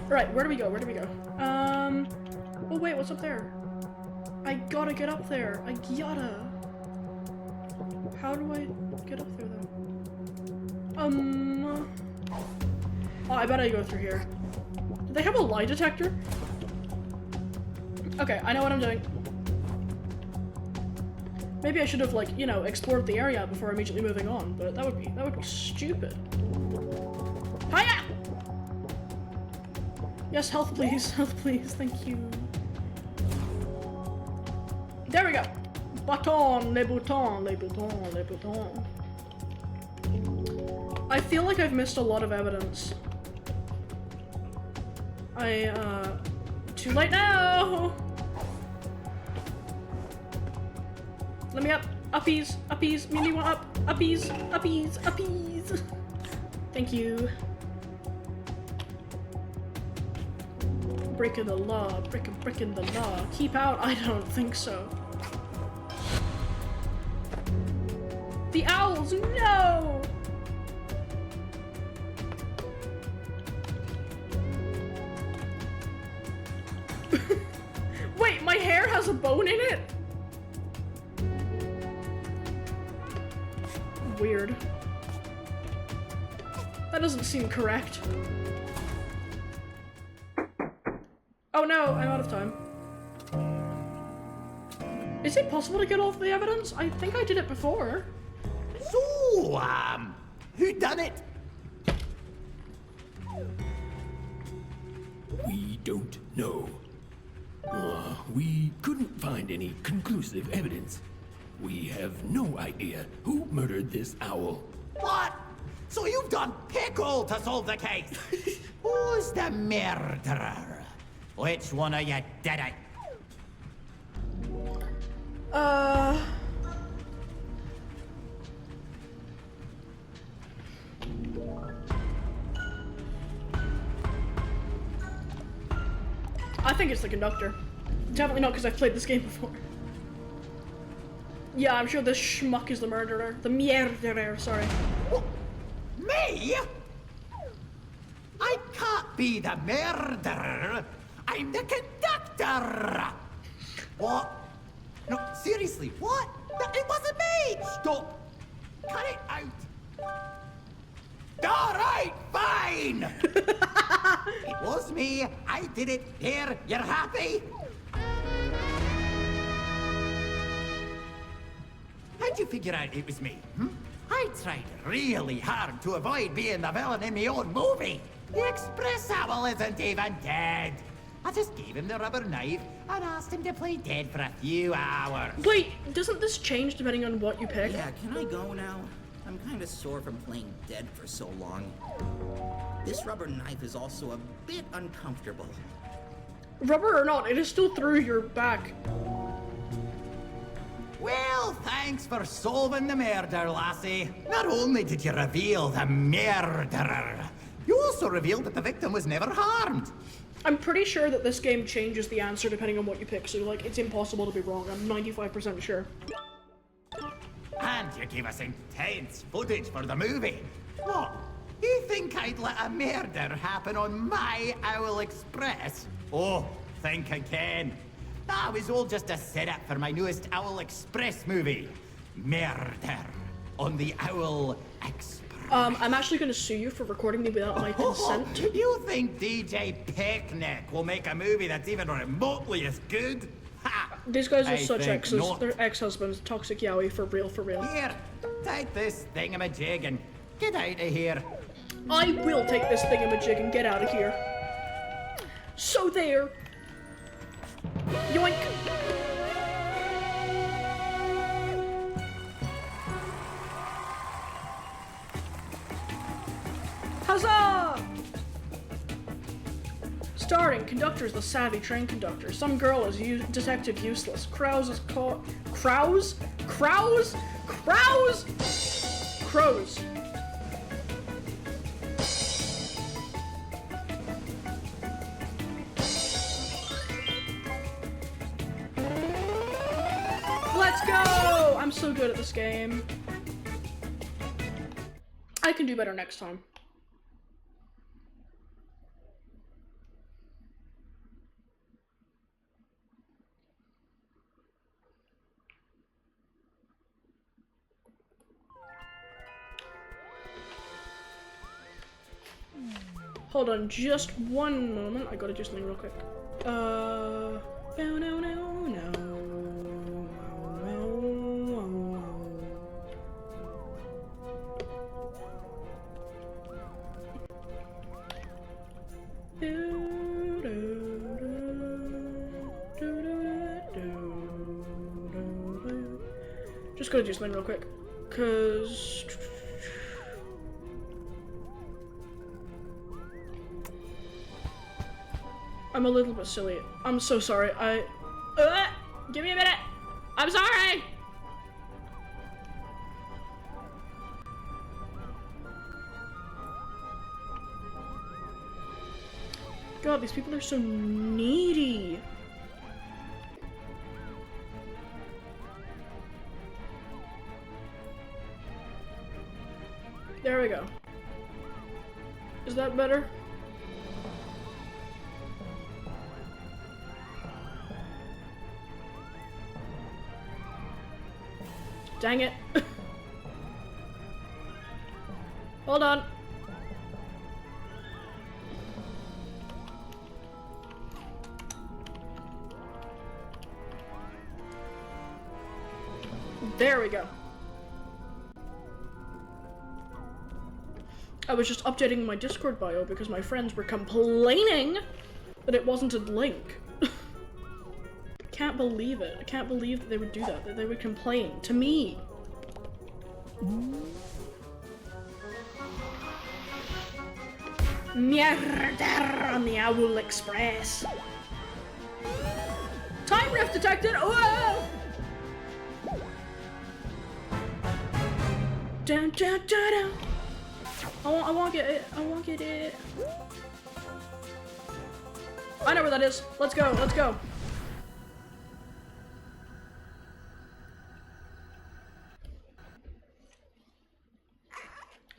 Alright, where do we go? Where do we go? Oh wait, what's up there? I gotta get up there. I gotta. How do I get up there though? Oh, I bet I go through here. Do they have a lie detector? Okay, I know what I'm doing. Maybe I should have, like, you know, explored the area before immediately moving on, but that would be stupid. Hiya! Yes, health please, thank you. There we go. Bâton, les boutons, les boutons, les boutons. I feel like I've missed a lot of evidence. Too late now! Let me up. Uppies. Uppies. Mimi want up. Uppies. Uppies. Uppies. Thank you. Breaking the law. Breaking the law. Keep out? I don't think so. The owls! No! Wait, my hair has a bone in it? Weird. That doesn't seem correct. Oh no, I'm out of time. Is it possible to get all of the evidence? I think I did it before. So, who done it? We don't know. We couldn't find any conclusive evidence. We have no idea who murdered this owl. What? So you've done pickle to solve the case? Who's the murderer? Which one of you did it? I think it's the conductor. Definitely not because I've played this game before. Yeah, I'm sure this schmuck is the murderer. The murderer, sorry. What? Me? I can't be the murderer. I'm the conductor. What? No, seriously, what? It wasn't me! Stop! Cut it out! Alright, fine! It was me. I did it. There, you're happy? How'd you figure out it was me? I tried really hard to avoid being the villain in my own movie. The Express Owl isn't even dead. I just gave him the rubber knife and asked him to play dead for a few hours. Wait, doesn't this change depending on what you pick? Yeah, can I go now? I'm kind of sore from playing dead for so long. This rubber knife is also a bit uncomfortable. Rubber or not, it is still through your back. Well, thanks for solving the murder, lassie. Not only did you reveal the murderer, you also revealed that the victim was never harmed. I'm pretty sure that this game changes the answer depending on what you pick, so like, it's impossible to be wrong. I'm 95% sure. And you gave us intense footage for the movie. What? You think I'd let a murder happen on my Owl Express? Oh, think again. That was all just a setup for my newest Owl Express movie. Murder on the Owl Express. I'm actually gonna sue you for recording me without my consent. You think DJ Picnic will make a movie that's even remotely as good? Ha! These guys are I such think exes. not. They're ex-husbands. Toxic yaoi, for real, for real. Here, take this thingamajig and get out of here. I will take this thingamajig and get out of here. So there. Yoink. Huzzah! Starring conductors, the savvy train conductor. Some girl is detected useless. Crows is caught. Crows? Crows? Crows? Crows. Let's go! I'm so good at this game. I can do better next time. Hold on just one moment. I gotta do something real quick. No. Just gotta do something real quick, cause I'm a little bit silly. I'm so sorry. Give me a minute. I'm sorry. God, these people are so needy. There we go. Is that better? Dang it. Hold on. There we go. I was just updating my Discord bio because my friends were complaining that it wasn't a link. Can't believe it. I can't believe that they would do that, that they would complain to me. Murder on the Owl Express. Time rift detected! Oh! Dun, dun, dun, dun. I won't get it. I won't get it. I know where that is. Let's go, let's go.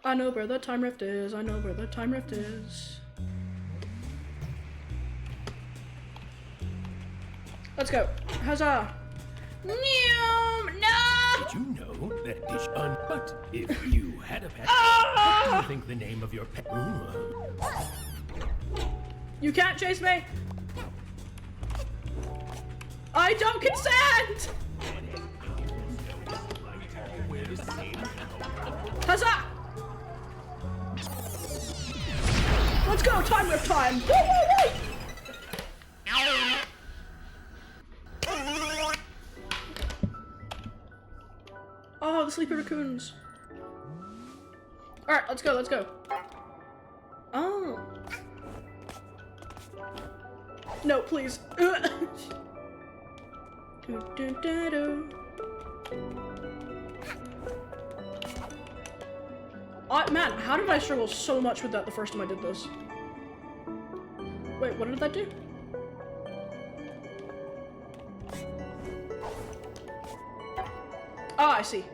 I know where the time rift is. I know where the time rift is. Let's go. Huzzah. No! Did you know that dish but if you had a pet, what do you think the name of your pet? You can't chase me! I don't consent! Huzzah! Let's go, time rift time! Woo, woo, woo! Oh, the sleepy raccoons. Alright, let's go, let's go. Oh. No, please. Man, how did I struggle so much with that the first time I did this? Wait, what did that do? Ah, I see.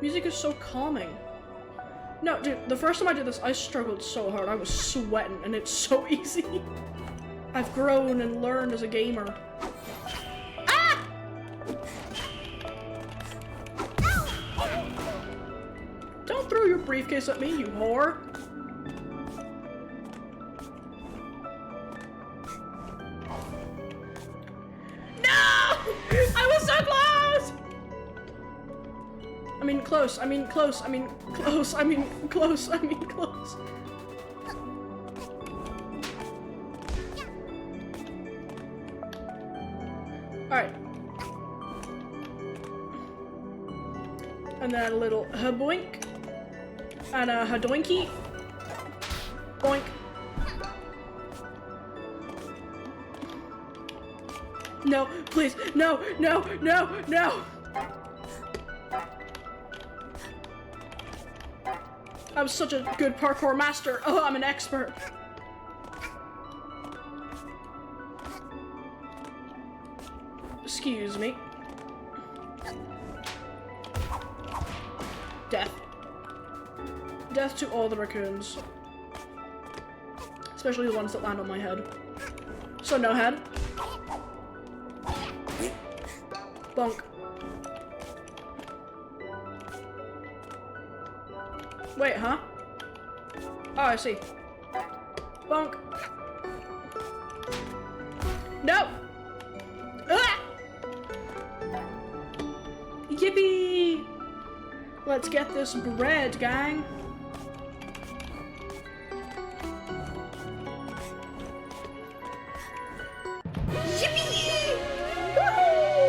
Music is so calming. No, dude, the first time I did this, I struggled so hard. I was sweating, and it's so easy. I've grown and learned as a gamer. Ah! Don't throw your briefcase at me, you whore. Close, I mean close, I mean close, I mean close, I mean close. Alright. And then a little ha-boink. And a ha-doinky. Boink. No, please, no, no, no, no! I'm such a good parkour master. Oh, I'm an expert. Excuse me. Death. Death to all the raccoons. Especially the ones that land on my head. So no head. Bonk. Wait, huh? Oh, I see. Bonk. No! Ah! Yippee! Let's get this bread, gang. Yippee! Woohoo!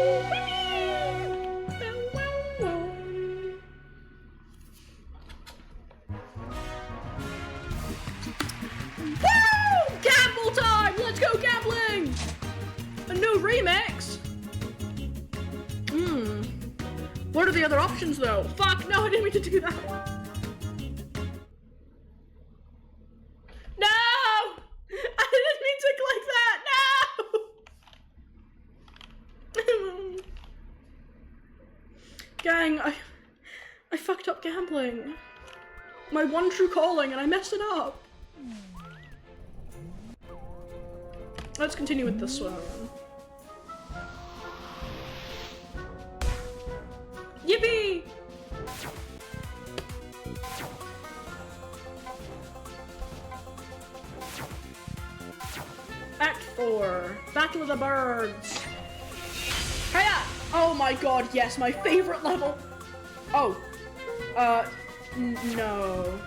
Gamble time! Let's go gambling! A new remix? What are the other options though? Fuck, no, I didn't mean to do that. No! I didn't mean to click that, no! Gang, I fucked up gambling. My one true calling and I messed it up. Let's continue with this one. Yippee! Act 4. Battle of the Birds. Hiya! Oh my god, yes, my favorite level! Oh. No.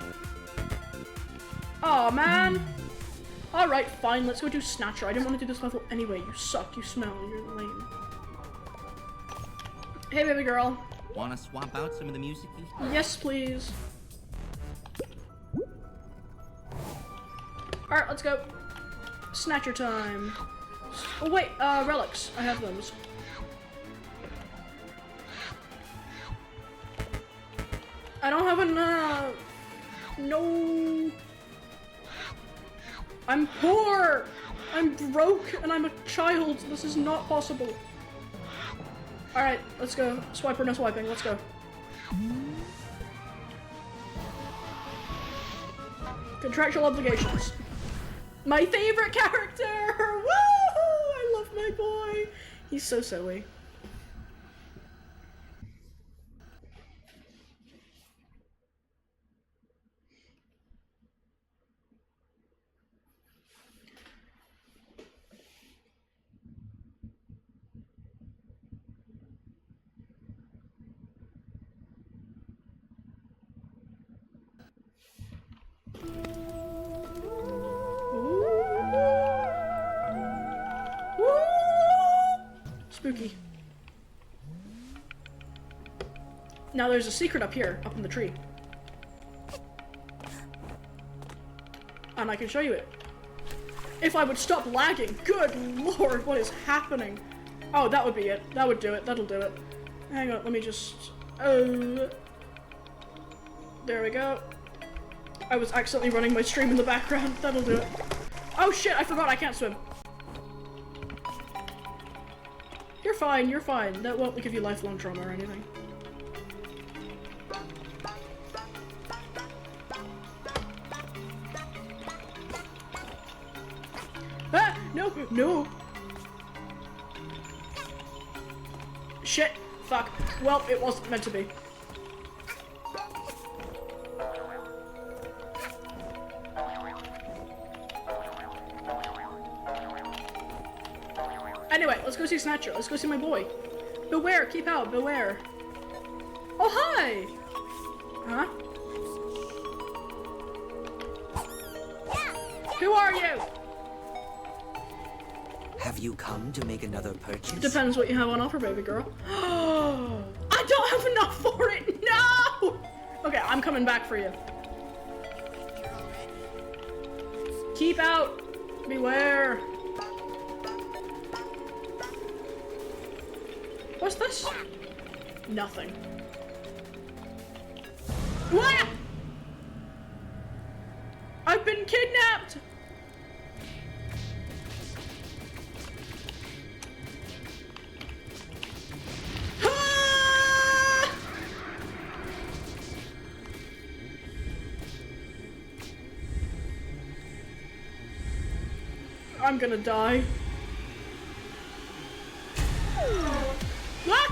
Aw, man. Alright, fine, let's go do Snatcher. I didn't want to do this level anyway. You suck, you smell, you're lame. Hey, baby girl. Want to swap out some of the music you hear? Yes, please. Alright, let's go. Snatcher time. Oh, wait, relics. I have those. I don't have enough. No. I'm poor! I'm broke and I'm a child. This is not possible. Alright, let's go. Swiper, no swiping. Let's go. Contractual obligations. My favorite character! Woo! I love my boy. He's so silly. Spooky. Now there's a secret up here, up in the tree. And I can show you it. If I would stop lagging. Good lord, what is happening? Oh, that would be it. That would do it. That'll do it. Hang on, let me just... there we go. I was accidentally running my stream in the background. That'll do it. Oh shit, I forgot I can't swim. You're fine, you're fine. That won't give you lifelong trauma or anything. Ah! No! No! Shit! Fuck. Well, it wasn't meant to be. Anyway, let's go see Snatcher. Let's go see my boy. Beware, keep out, beware. Oh, hi! Huh? Who are you? Have you come to make another purchase? Depends what you have on offer, baby girl. I don't have enough for it! No! Okay, I'm coming back for you. Keep out! Beware! What's this? Nothing. What? I've been kidnapped! Ah! I'm gonna die. What?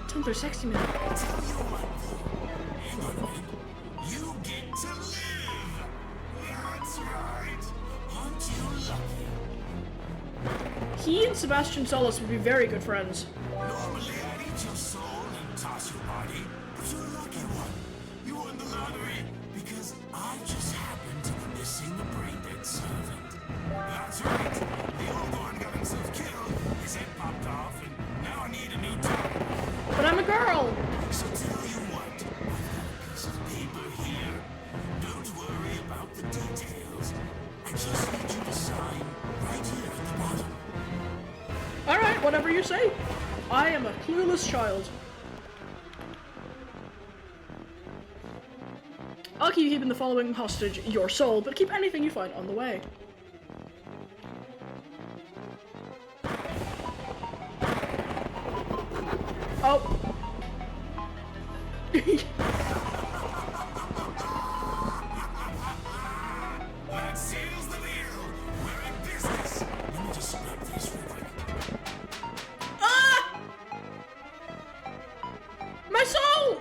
It's under 60 minutes. You get to live. That's right. Aren't you lucky? He and Sebastian Solis would be very good friends. Normally I'd eat your soul and toss your body, but you're a lucky one. You won the lottery because I just happened to be missing a brain-dead servant. That's right. The old one got himself killed, his head popped off, and now I need a new tongue. But I'm a girl! So tell you what, I've got a piece of paper here. Don't worry about the details. I just need you to sign right here at the bottom. Alright, whatever you say. I am a clueless child. I'll keep keeping the following hostage, your soul, but keep anything you find on the way. Oh. That seals the deal. We're in business. Let me just grab this real quick. Ah! My soul!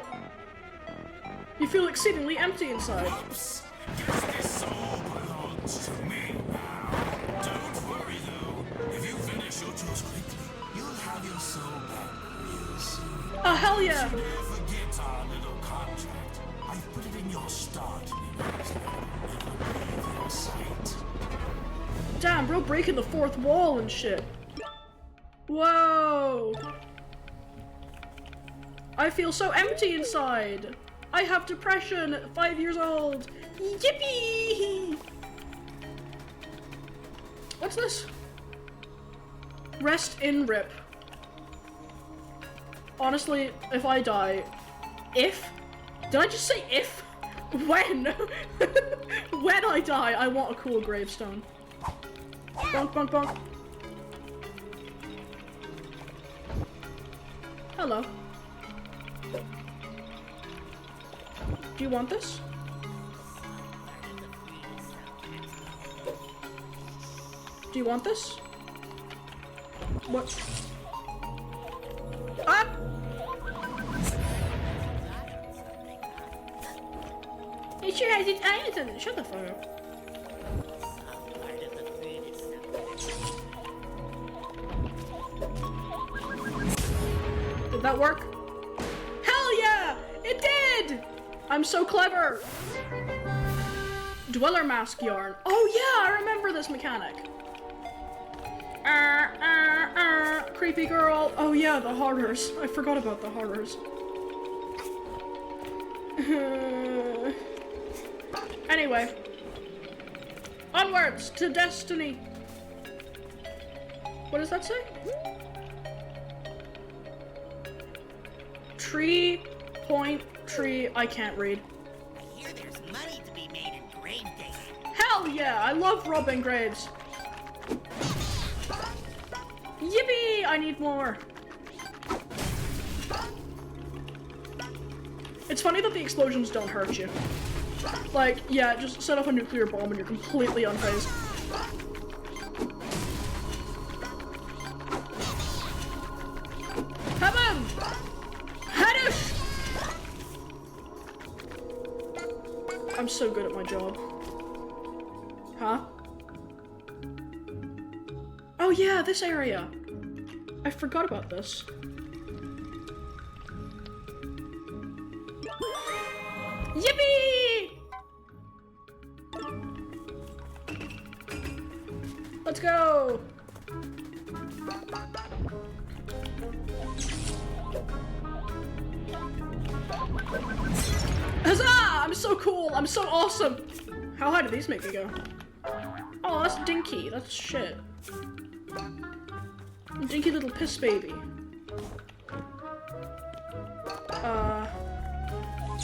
You feel exceedingly empty inside. Oops. Guess this soul belongs to me now. Don't worry though. If you finish your chores quickly, you'll have your soul back real soon. Oh, hell yeah! Never forget our little contract. I've put it in your start memos that will never leave your sight. Damn, bro, breaking the fourth wall and shit. Whoa! I feel so empty inside. I have depression at 5 years old. Yippee! What's this? Rest in rip. Honestly, if I die, did I just say if? When? When I die, I want a cool gravestone. Bonk, bonk, bonk. Hello. Do you want this? Do you want this? What? Ah! It sure has its eyes on it. Shut the fuck up. Did that work? Hell yeah! It did! I'm so clever! Dweller mask yarn. Oh yeah, I remember this mechanic. Creepy girl. Oh yeah, the horrors. I forgot about the horrors. Anyway. Onwards to destiny. What does that say? Tree. I can't read. I hear there's money to be made in grave digging. Hell yeah, I love robbing graves. Yippee! I need more. It's funny that the explosions don't hurt you. Like, yeah, just set off a nuclear bomb and you're completely unfazed. Kabam! Hadoosh! I'm so good at my job. Huh? Oh yeah, this area. I forgot about this. Yippee! Let's go! Huzzah! I'm so cool! I'm so awesome! How high do these make me go? Oh, that's dinky. That's shit. Dinky little piss baby.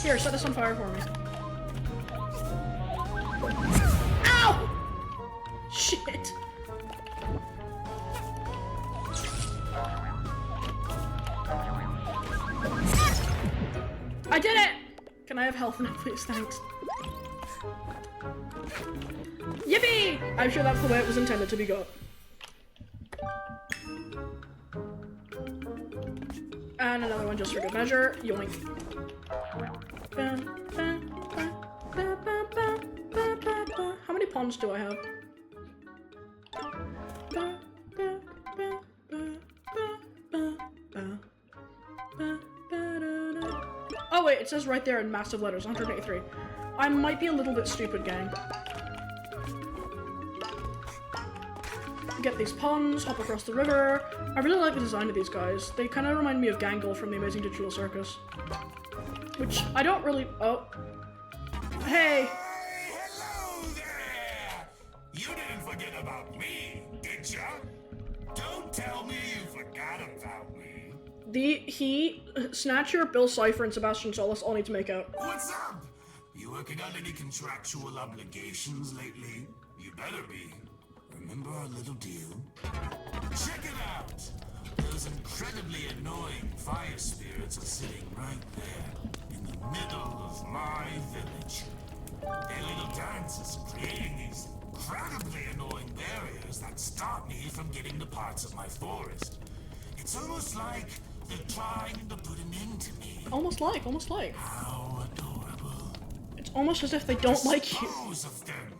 Here, set this on fire for me. Ow! Shit. I did it! Can I have health now, please? Thanks. Yippee! I'm sure that's the way it was intended to be got. And another one just for good measure. Yoink. How many pawns do I have? Oh wait, it says right there in massive letters, 183. I might be a little bit stupid, gang. Get these ponds, hop across the river. I really like the design of these guys. They kind of remind me of Gangle from the Amazing Digital Circus. Which I don't really... Oh. Hey! Hello there! You didn't forget about me, did ya? Don't tell me you forgot about me. Snatcher, Bill Cipher, and Sebastian Solis all need to make out. What's up? You working on any contractual obligations lately? You better be. Remember our little deal? Check it out! Those incredibly annoying fire spirits are sitting right there, in the middle of my village. Their little dances are creating these incredibly annoying barriers that stop me from getting to parts of my forest. It's almost like they're trying to put an end to me. Almost like. How adorable. It's almost as if they don't like you. Dispose of them.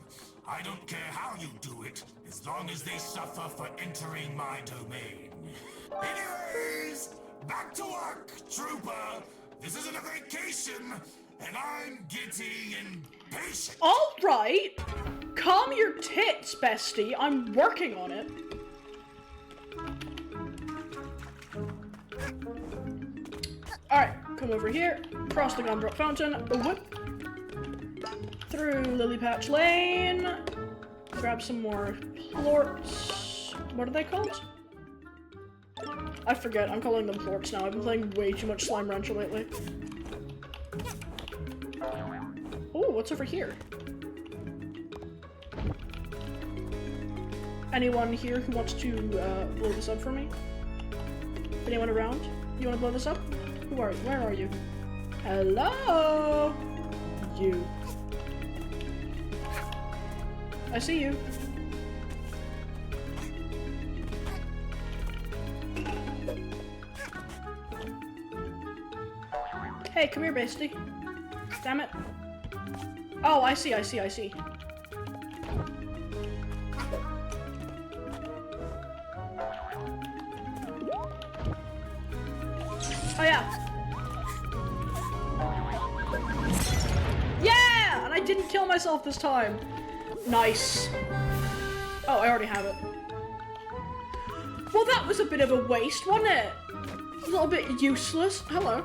I don't care how you do it, as long as they suffer for entering my domain. Anyways, back to work, trooper. This isn't a vacation, and I'm getting impatient. All right. Calm your tits, bestie. I'm working on it. All right, come over here. Cross the gumdrop fountain. Whoop. through Lily Patch Lane. Grab some more plorts. What are they called? I forget. I'm calling them plorts now. I've been playing way too much Slime Rancher lately. Oh, what's over here? Anyone here who wants to blow this up for me? Anyone around? You want to blow this up? Who are you? Where are you? Hello? You. I see you. Hey, come here, bestie. Damn it. Oh, I see. Oh, yeah. Yeah! And I didn't kill myself this time. Nice. Oh, I already have it. Well, that was a bit of a waste, wasn't it? A little bit useless. Hello.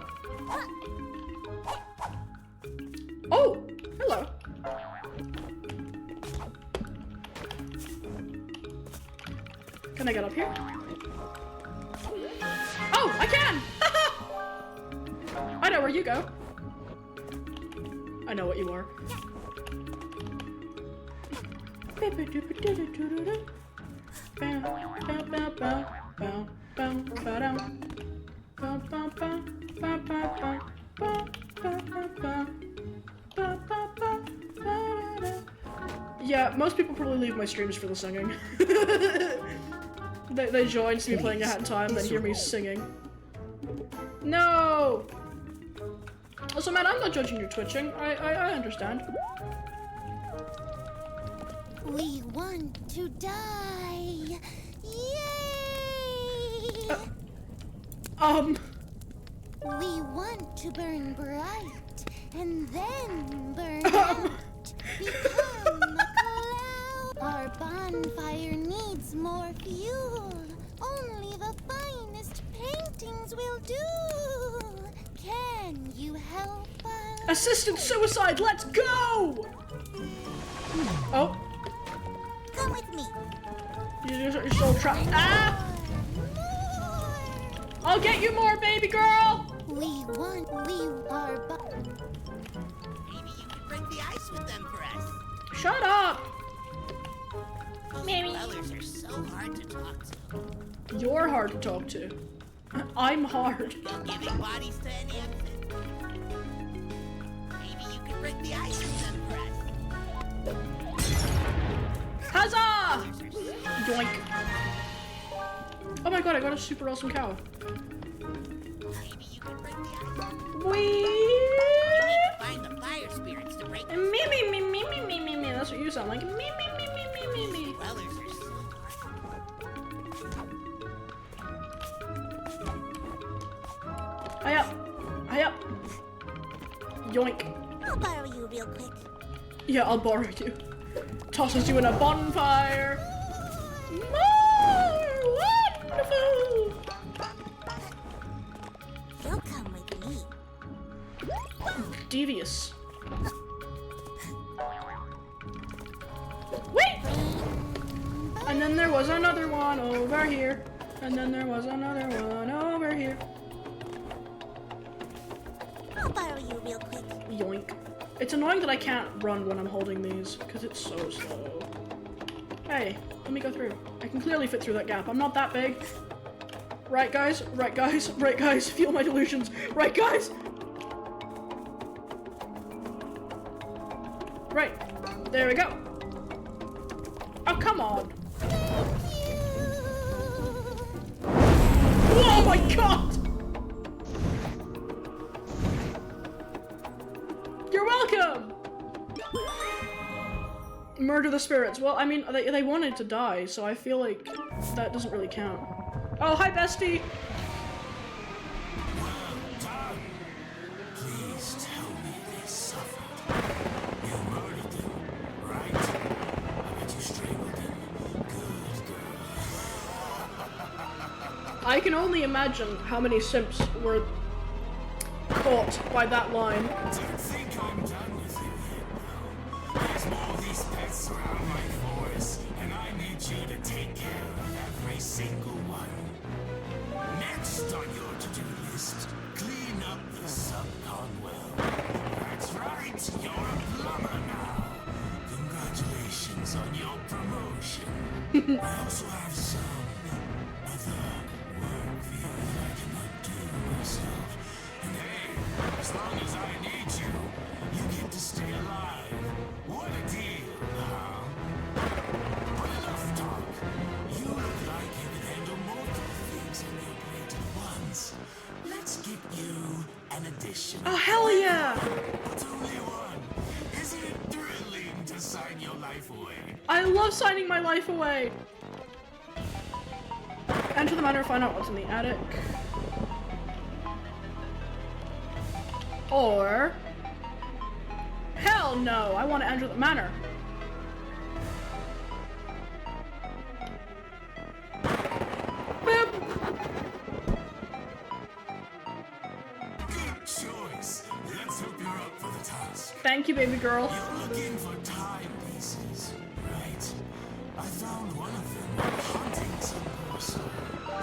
Oh, hello. Can I get up here? Oh, I can! I know where you go. I know what you are. Yeah, most people probably leave my streams for the singing. They join, see me playing a Hat in Time, then hear me singing. No! Also, man, I'm not judging your twitching. I understand. We want to die. Yay! We want to burn bright and then burn out. Become a cloud. Our bonfire needs more fuel. Only the finest paintings will do. Can you help us? Assisted suicide, let's go! Oh. Come with me. You're so trapped. Ah! I'll get you more, baby girl! We are Maybe you could break the ice with them for us. Shut up! These dwellers are so hard to talk to. You're hard to talk to. I'm hard. They'll give you bodies to any of them. Maybe you could break the ice with them for us. Huzzah! Yoink. Oh my god, I got a super awesome cow. Maybe you could break the ice. Wee! You need to find the fire spirits to break them. Me. That's what you sound like. Me. Dwellers are so hard. Hi up. Yoink. I'll borrow you real quick. Yeah, I'll borrow you. Tosses you in a bonfire. More wonderful. You'll come with me. Devious. Wait! And then there was another one over here. And then there was another one over here. I'll borrow you real quick. Yoink. It's annoying that I can't run when I'm holding these, because it's so slow. Hey, let me go through. I can clearly fit through that gap. I'm not that big. Right, guys? Right, guys? Right, guys? Feel my delusions. Right, guys? Right. There we go. Oh, come on. Oh my god! You're welcome! Murder the spirits. Well, I mean, they wanted to die, so I feel like that doesn't really count. Oh, hi, bestie! Please tell me they suffered. You murdered them, right? I bet you strangled them. Good girl. I can only imagine how many simps were caught by that line. Don't think I'm done with you yet, though. Surround my force, and I need you to take care of every single one. Next on your to-do list, clean up the subcon well. That's right, you're a plumber now. Congratulations on your promotion. I also have some other work for you that I cannot do myself. And hey, as long as I need you, you get to stay alive. What a deal, huh? But enough talk. You look like you can handle multiple things on your plate at once. Let's get you an addition. Oh, hell yeah! But only one. Isn't it thrilling to sign your life away? I love signing my life away! Enter the manor, find out what's in the attic. Or... hell no! I want to enter the manor. Boop! Good choice. Let's hope you're up for the task. Thank you, baby girl. You're looking for timepieces, right? I found one of them while hunting some person.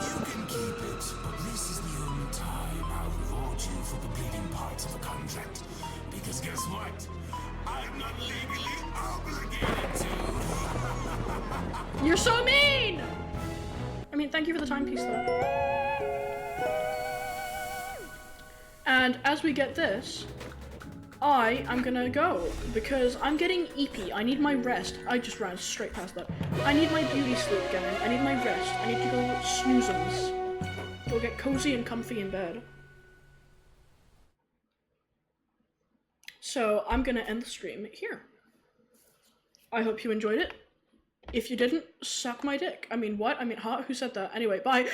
You can keep it, but this is the only time I'll reward you for completing parts of a contract. Because guess what? I'm not legally obligated to. You're so mean! I mean, thank you for the timepiece, though. And as we get this, I am gonna go, because I'm getting eepy. I need my rest. I just ran straight past that. I need my beauty sleep, gang. I need my rest. I need to go snoozums. Go get cozy and comfy in bed. So I'm gonna end the stream here. I hope you enjoyed it. If you didn't, suck my dick. I mean, what? I mean, huh? Who said that? Anyway, bye.